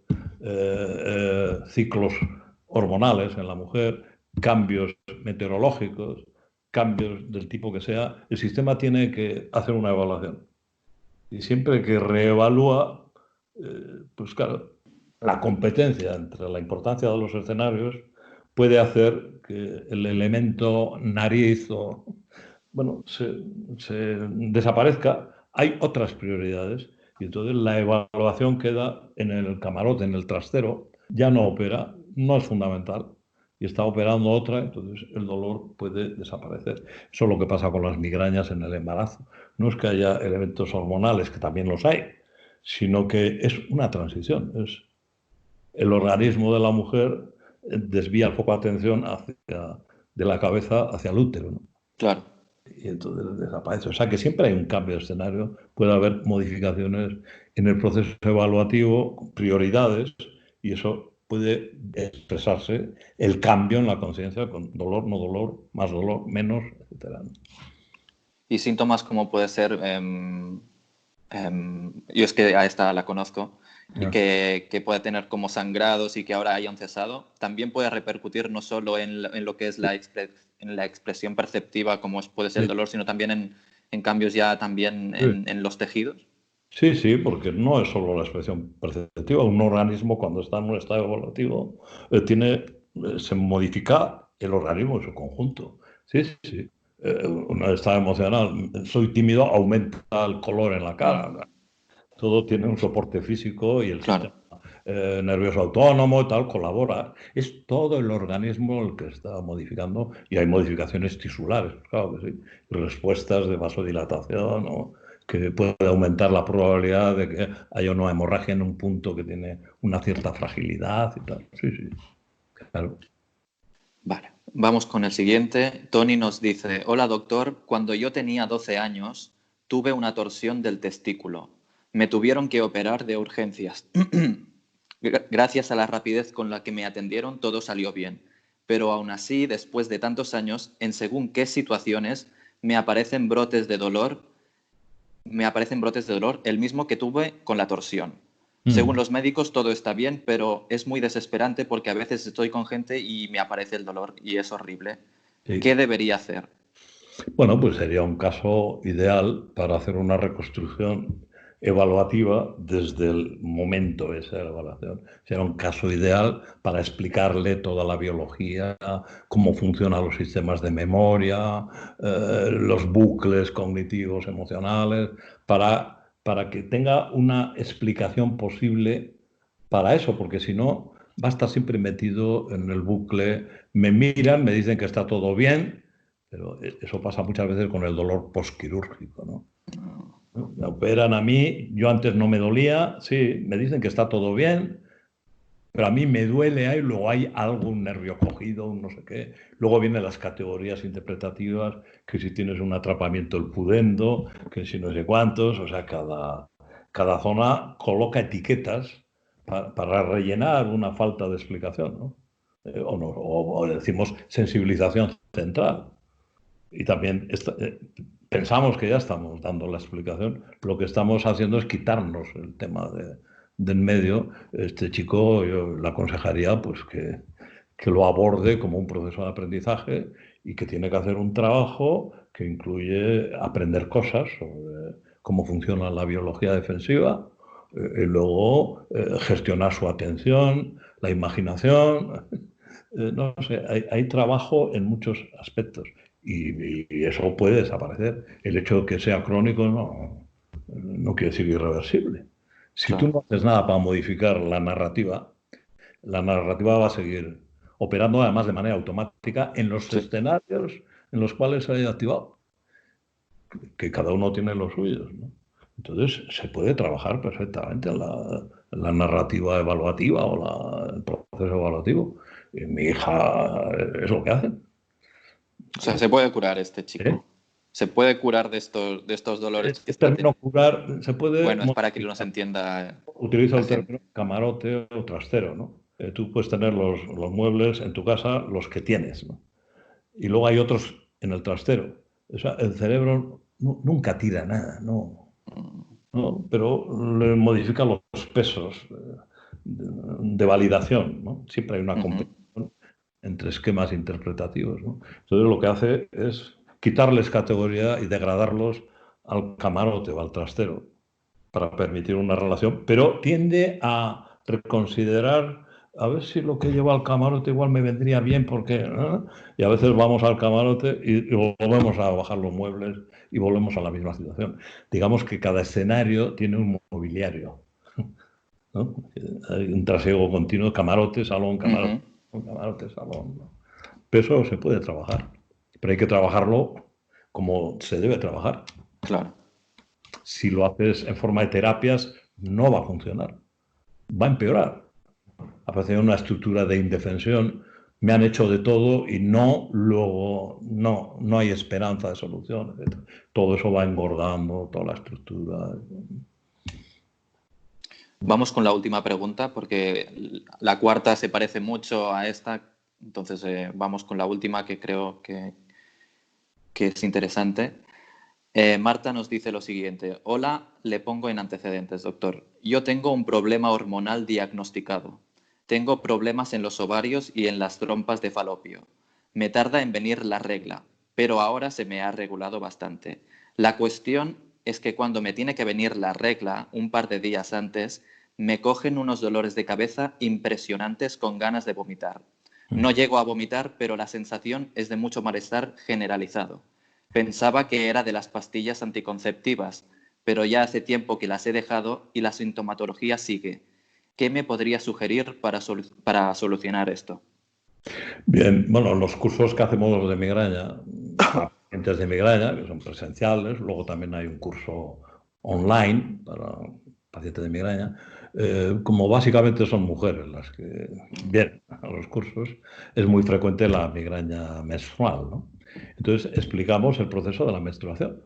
ciclos hormonales en la mujer, cambios meteorológicos, cambios del tipo que sea, el sistema tiene que hacer una evaluación. Y siempre que reevalúa, pues claro, la competencia entre la importancia de los escenarios puede hacer que el elemento nariz bueno, se desaparezca. Hay otras prioridades, y entonces la evaluación queda en el camarote, en el trastero, ya no opera, no es fundamental, y está operando otra, entonces el dolor puede desaparecer. Eso es lo que pasa con las migrañas en el embarazo. No es que haya elementos hormonales, que también los hay, sino que es una transición. Es el organismo de la mujer desvía el foco de atención de la cabeza hacia el útero, ¿no? Claro. Y entonces desaparece. O sea que siempre hay un cambio de escenario, puede haber modificaciones en el proceso evaluativo, prioridades, y eso puede expresarse el cambio en la conciencia con dolor, no dolor, más dolor, menos, etcétera. Y síntomas como puede ser, yo es que a esta la conozco, y que puede tener como sangrados y que ahora hayan cesado, también puede repercutir no solo en lo que es en la expresión perceptiva, como puede ser el dolor, sino también en cambios ya también en los tejidos. Sí, sí, porque no es solo la expresión perceptiva. Un organismo cuando está en un estado evolutivo se modifica el organismo en su conjunto. Sí, sí, sí. Un estado emocional, soy tímido, aumenta el color en la cara. Todo tiene un soporte físico y el Claro. sistema nervioso autónomo y tal colabora. Es todo el organismo el que está modificando y hay modificaciones tisulares, claro que sí. Respuestas de vasodilatación o que puede aumentar la probabilidad de que haya una hemorragia en un punto que tiene una cierta fragilidad y tal. Sí, sí, claro. Vale, vamos con el siguiente. Tony nos dice, hola doctor, cuando yo tenía 12 años tuve una torsión del testículo. Me tuvieron que operar de urgencias. Gracias a la rapidez con la que me atendieron todo salió bien. Pero aún así, después de tantos años, en según qué situaciones me aparecen brotes de dolor, el mismo que tuve con la torsión. Según los médicos todo está bien, pero es muy desesperante porque a veces estoy con gente y me aparece el dolor y es horrible. Sí. ¿Qué debería hacer? Bueno, pues sería un caso ideal para hacer una reconstrucción evaluativa desde el momento de esa evaluación. Será un caso ideal para explicarle toda la biología, cómo funcionan los sistemas de memoria, los bucles cognitivos emocionales, para que tenga una explicación posible para eso, porque si no, va a estar siempre metido en el bucle, me miran, me dicen que está todo bien, pero eso pasa muchas veces con el dolor postquirúrgico, ¿no? Me operan a mí, yo antes no me dolía, sí, me dicen que está todo bien, pero a mí me duele ahí, luego hay algo, un nervio cogido, un no sé qué. Luego vienen las categorías interpretativas, que si tienes un atrapamiento del pudendo, que si no sé cuántos, o sea, cada zona coloca etiquetas para rellenar una falta de explicación, ¿no? O decimos sensibilización central. Y también pensamos que ya estamos dando la explicación. Lo que estamos haciendo es quitarnos el tema de en medio. Este chico, yo le aconsejaría pues, que lo aborde como un proceso de aprendizaje y que tiene que hacer un trabajo que incluye aprender cosas sobre cómo funciona la biología defensiva y luego gestionar su atención, la imaginación. No sé, hay trabajo en muchos aspectos y eso puede desaparecer. El hecho de que sea crónico no quiere decir irreversible. Si tú no haces nada para modificar la narrativa va a seguir operando además de manera automática en los escenarios en los cuales se haya activado, que cada uno tiene los suyos, ¿no? Entonces se puede trabajar perfectamente en la narrativa evaluativa o el proceso evaluativo. Y mi hija es lo que hace. O sea, se puede curar este chico. Se puede curar de estos dolores que El está término teniendo. curar se puede Bueno, es para que nos modificar. entienda Utilizo la el gente. término camarote o trastero, ¿no? Tú puedes tener los muebles en tu casa, los que tienes, ¿no? Y luego hay otros en el trastero. O sea, el cerebro nunca tira nada, ¿no? Pero le modifica los pesos de validación, ¿no? Siempre hay una competición entre esquemas interpretativos, ¿no? Entonces lo que hace es quitarles categoría y degradarlos al camarote o al trastero para permitir una relación, pero tiende a reconsiderar a ver si lo que lleva al camarote igual me vendría bien porque y a veces vamos al camarote y volvemos a bajar los muebles y volvemos a la misma situación. Digamos que cada escenario tiene un mobiliario, ¿no? Hay un trasiego continuo, camarote, salón, camarote, salón, ¿no? Pero eso se puede trabajar, pero hay que trabajarlo como se debe trabajar. Claro. Si lo haces en forma de terapias, no va a funcionar, va a empeorar. Aparece una estructura de indefensión, me han hecho de todo y luego no hay esperanza de solución. Todo eso va engordando, toda la estructura. Vamos con la última pregunta porque la cuarta se parece mucho a esta, entonces vamos con la última que creo que es interesante. Marta nos dice lo siguiente. Hola, le pongo en antecedentes, doctor. Yo tengo un problema hormonal diagnosticado. Tengo problemas en los ovarios y en las trompas de falopio. Me tarda en venir la regla, pero ahora se me ha regulado bastante. La cuestión es que cuando me tiene que venir la regla, un par de días antes, me cogen unos dolores de cabeza impresionantes con ganas de vomitar. No llego a vomitar, pero la sensación es de mucho malestar generalizado. Pensaba que era de las pastillas anticonceptivas, pero ya hace tiempo que las he dejado y la sintomatología sigue. ¿Qué me podría sugerir para solucionar esto? Bien, bueno, los cursos que hacemos de migraña, para pacientes de migraña, que son presenciales, luego también hay un curso online para pacientes de migraña, como básicamente son mujeres las que vienen a los cursos, es muy frecuente la migraña menstrual, ¿no? Entonces explicamos el proceso de la menstruación,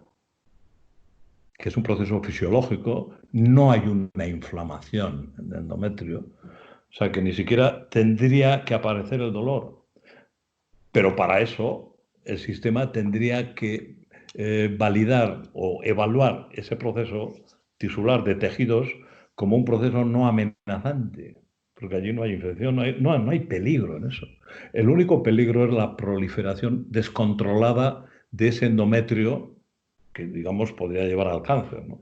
que es un proceso fisiológico, no hay una inflamación en el endometrio, o sea que ni siquiera tendría que aparecer el dolor. Pero para eso el sistema tendría que validar o evaluar ese proceso tisular de tejidos como un proceso no amenazante, porque allí no hay infección, no hay peligro en eso. El único peligro es la proliferación descontrolada de ese endometrio que, digamos, podría llevar al cáncer, ¿no?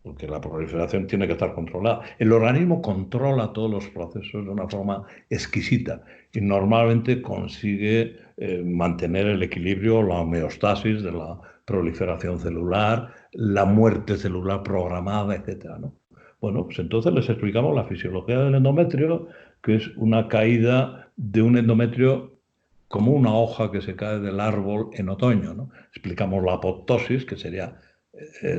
Porque la proliferación tiene que estar controlada. El organismo controla todos los procesos de una forma exquisita y normalmente consigue mantener el equilibrio, la homeostasis de la proliferación celular, la muerte celular programada, etcétera, ¿no? Bueno, pues entonces les explicamos la fisiología del endometrio, que es una caída de un endometrio como una hoja que se cae del árbol en otoño, ¿no? Explicamos la apoptosis, que sería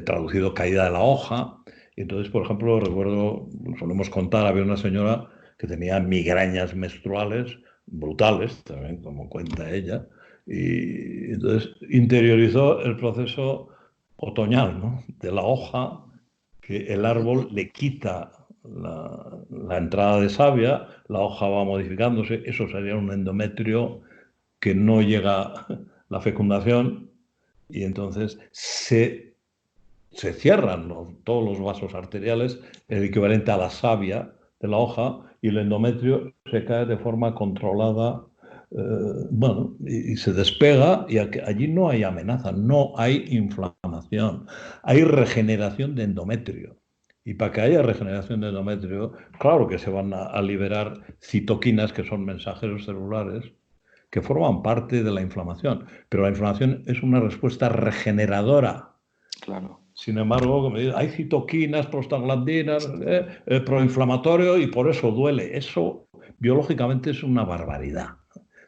traducido caída de la hoja. Y entonces, por ejemplo, recuerdo, solemos contar, había una señora que tenía migrañas menstruales brutales, también como cuenta ella, y entonces interiorizó el proceso otoñal, ¿no? De la hoja, que el árbol le quita la entrada de savia, la hoja va modificándose, eso sería un endometrio que no llega la fecundación y entonces se cierran todos los vasos arteriales, el equivalente a la savia de la hoja, y el endometrio se cae de forma controlada, bueno, y se despega, y allí no hay amenaza, no hay inflamación, hay regeneración de endometrio. Y para que haya regeneración de endometrio, claro que se van a liberar citoquinas, que son mensajeros celulares, que forman parte de la inflamación. Pero la inflamación es una respuesta regeneradora. Claro. Sin embargo, como digo, hay citoquinas, prostaglandinas, proinflamatorio y por eso duele. Eso biológicamente es una barbaridad.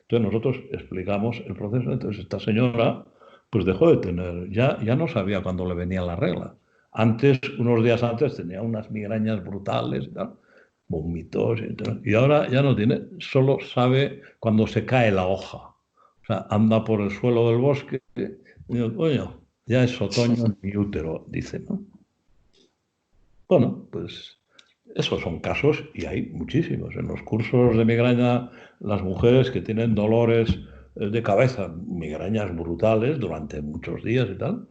Entonces nosotros explicamos el proceso. Entonces esta señora pues dejó de tener, ya no sabía cuándo le venía la regla. Antes, unos días antes, tenía unas migrañas brutales y tal, vómitos y ahora ya no tiene, solo sabe cuando se cae la hoja. O sea, anda por el suelo del bosque y digo, coño, ya es otoño en mi útero, dice, ¿no? Bueno, pues esos son casos y hay muchísimos. En los cursos de migraña, las mujeres que tienen dolores de cabeza, migrañas brutales durante muchos días y tal,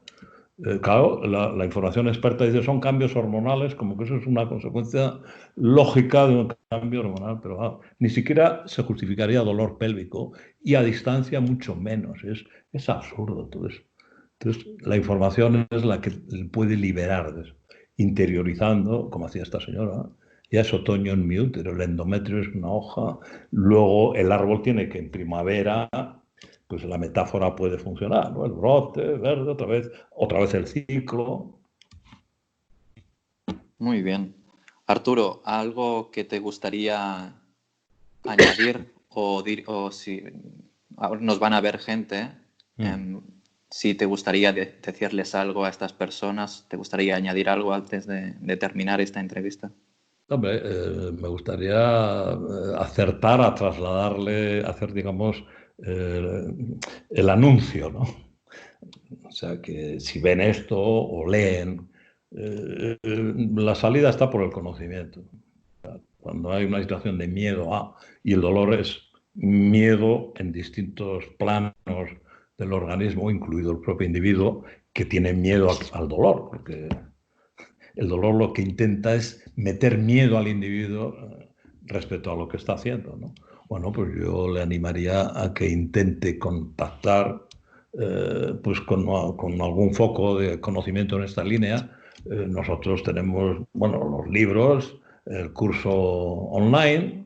claro, la información experta dice son cambios hormonales, como que eso es una consecuencia lógica de un cambio hormonal, pero ni siquiera se justificaría dolor pélvico y a distancia mucho menos. Es absurdo todo eso. Entonces, la información es la que puede liberar de eso, interiorizando, como hacía esta señora. Ya es otoño en mi útero, el endometrio es una hoja, luego el árbol tiene que en primavera, pues la metáfora puede funcionar, ¿no? El brote verde, otra vez el ciclo. Muy bien. Arturo, ¿algo que te gustaría añadir o si ahora nos van a ver gente, em, si te gustaría decirles algo a estas personas, te gustaría añadir algo antes de terminar esta entrevista? Hombre, me gustaría acertar a trasladarle, hacer, digamos, eh, el anuncio, ¿no? O sea, que si ven esto o leen La salida está por el conocimiento. Cuando hay una situación de miedo a, y el dolor es miedo en distintos planos del organismo, incluido el propio individuo, que tiene miedo al dolor, porque el dolor lo que intenta es meter miedo al individuo respecto a lo que está haciendo, ¿no? Bueno, pues yo le animaría a que intente contactar pues con algún foco de conocimiento en esta línea. Nosotros tenemos, bueno, los libros, el curso online,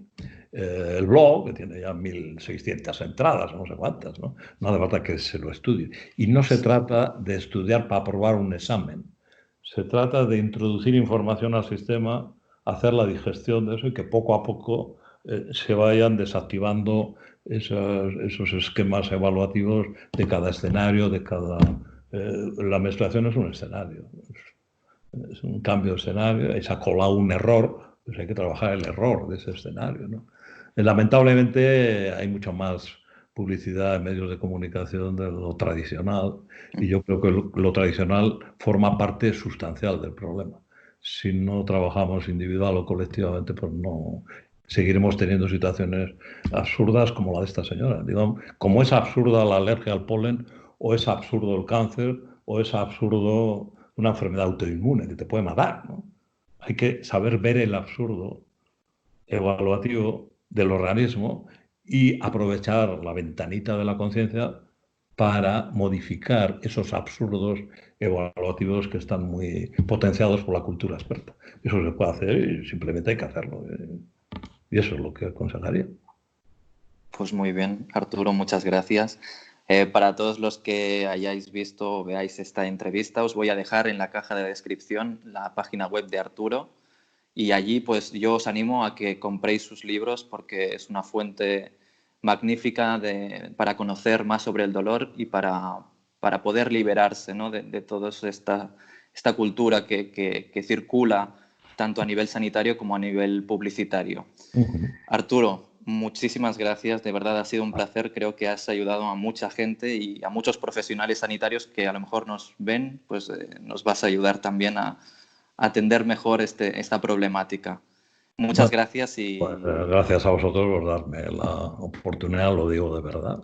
el blog, que tiene ya 1.600 entradas, no sé cuántas, ¿no? No hace falta que se lo estudie. Y no se trata de estudiar para aprobar un examen. Se trata de introducir información al sistema, hacer la digestión de eso y que poco a poco se vayan desactivando esos esquemas evaluativos de cada escenario, de cada... la menstruación es un escenario, es un cambio de escenario, y se ha colado un error, pues hay que trabajar el error de ese escenario, ¿no? Lamentablemente hay mucho más publicidad en medios de comunicación de lo tradicional y yo creo que lo tradicional forma parte sustancial del problema. Si no trabajamos individual o colectivamente, pues no seguiremos teniendo situaciones absurdas como la de esta señora. Digamos, como es absurda la alergia al polen, o es absurdo el cáncer, o es absurdo una enfermedad autoinmune que te puede matar, ¿no? Hay que saber ver el absurdo evaluativo del organismo y aprovechar la ventanita de la conciencia para modificar esos absurdos evaluativos que están muy potenciados por la cultura experta. Eso se puede hacer y simplemente hay que hacerlo. Y eso es lo que aconsejaría. Pues muy bien, Arturo, muchas gracias. Para todos los que hayáis visto o veáis esta entrevista, os voy a dejar en la caja de descripción la página web de Arturo y allí pues yo os animo a que compréis sus libros porque es una fuente magnífica para conocer más sobre el dolor y para poder liberarse, ¿no? de toda esta cultura que circula tanto a nivel sanitario como a nivel publicitario. Arturo, muchísimas gracias, de verdad ha sido un placer, creo que has ayudado a mucha gente y a muchos profesionales sanitarios que a lo mejor nos ven, pues nos vas a ayudar también a atender mejor esta problemática. Muchas Bueno, gracias pues, y gracias a vosotros por darme la oportunidad, lo digo de verdad.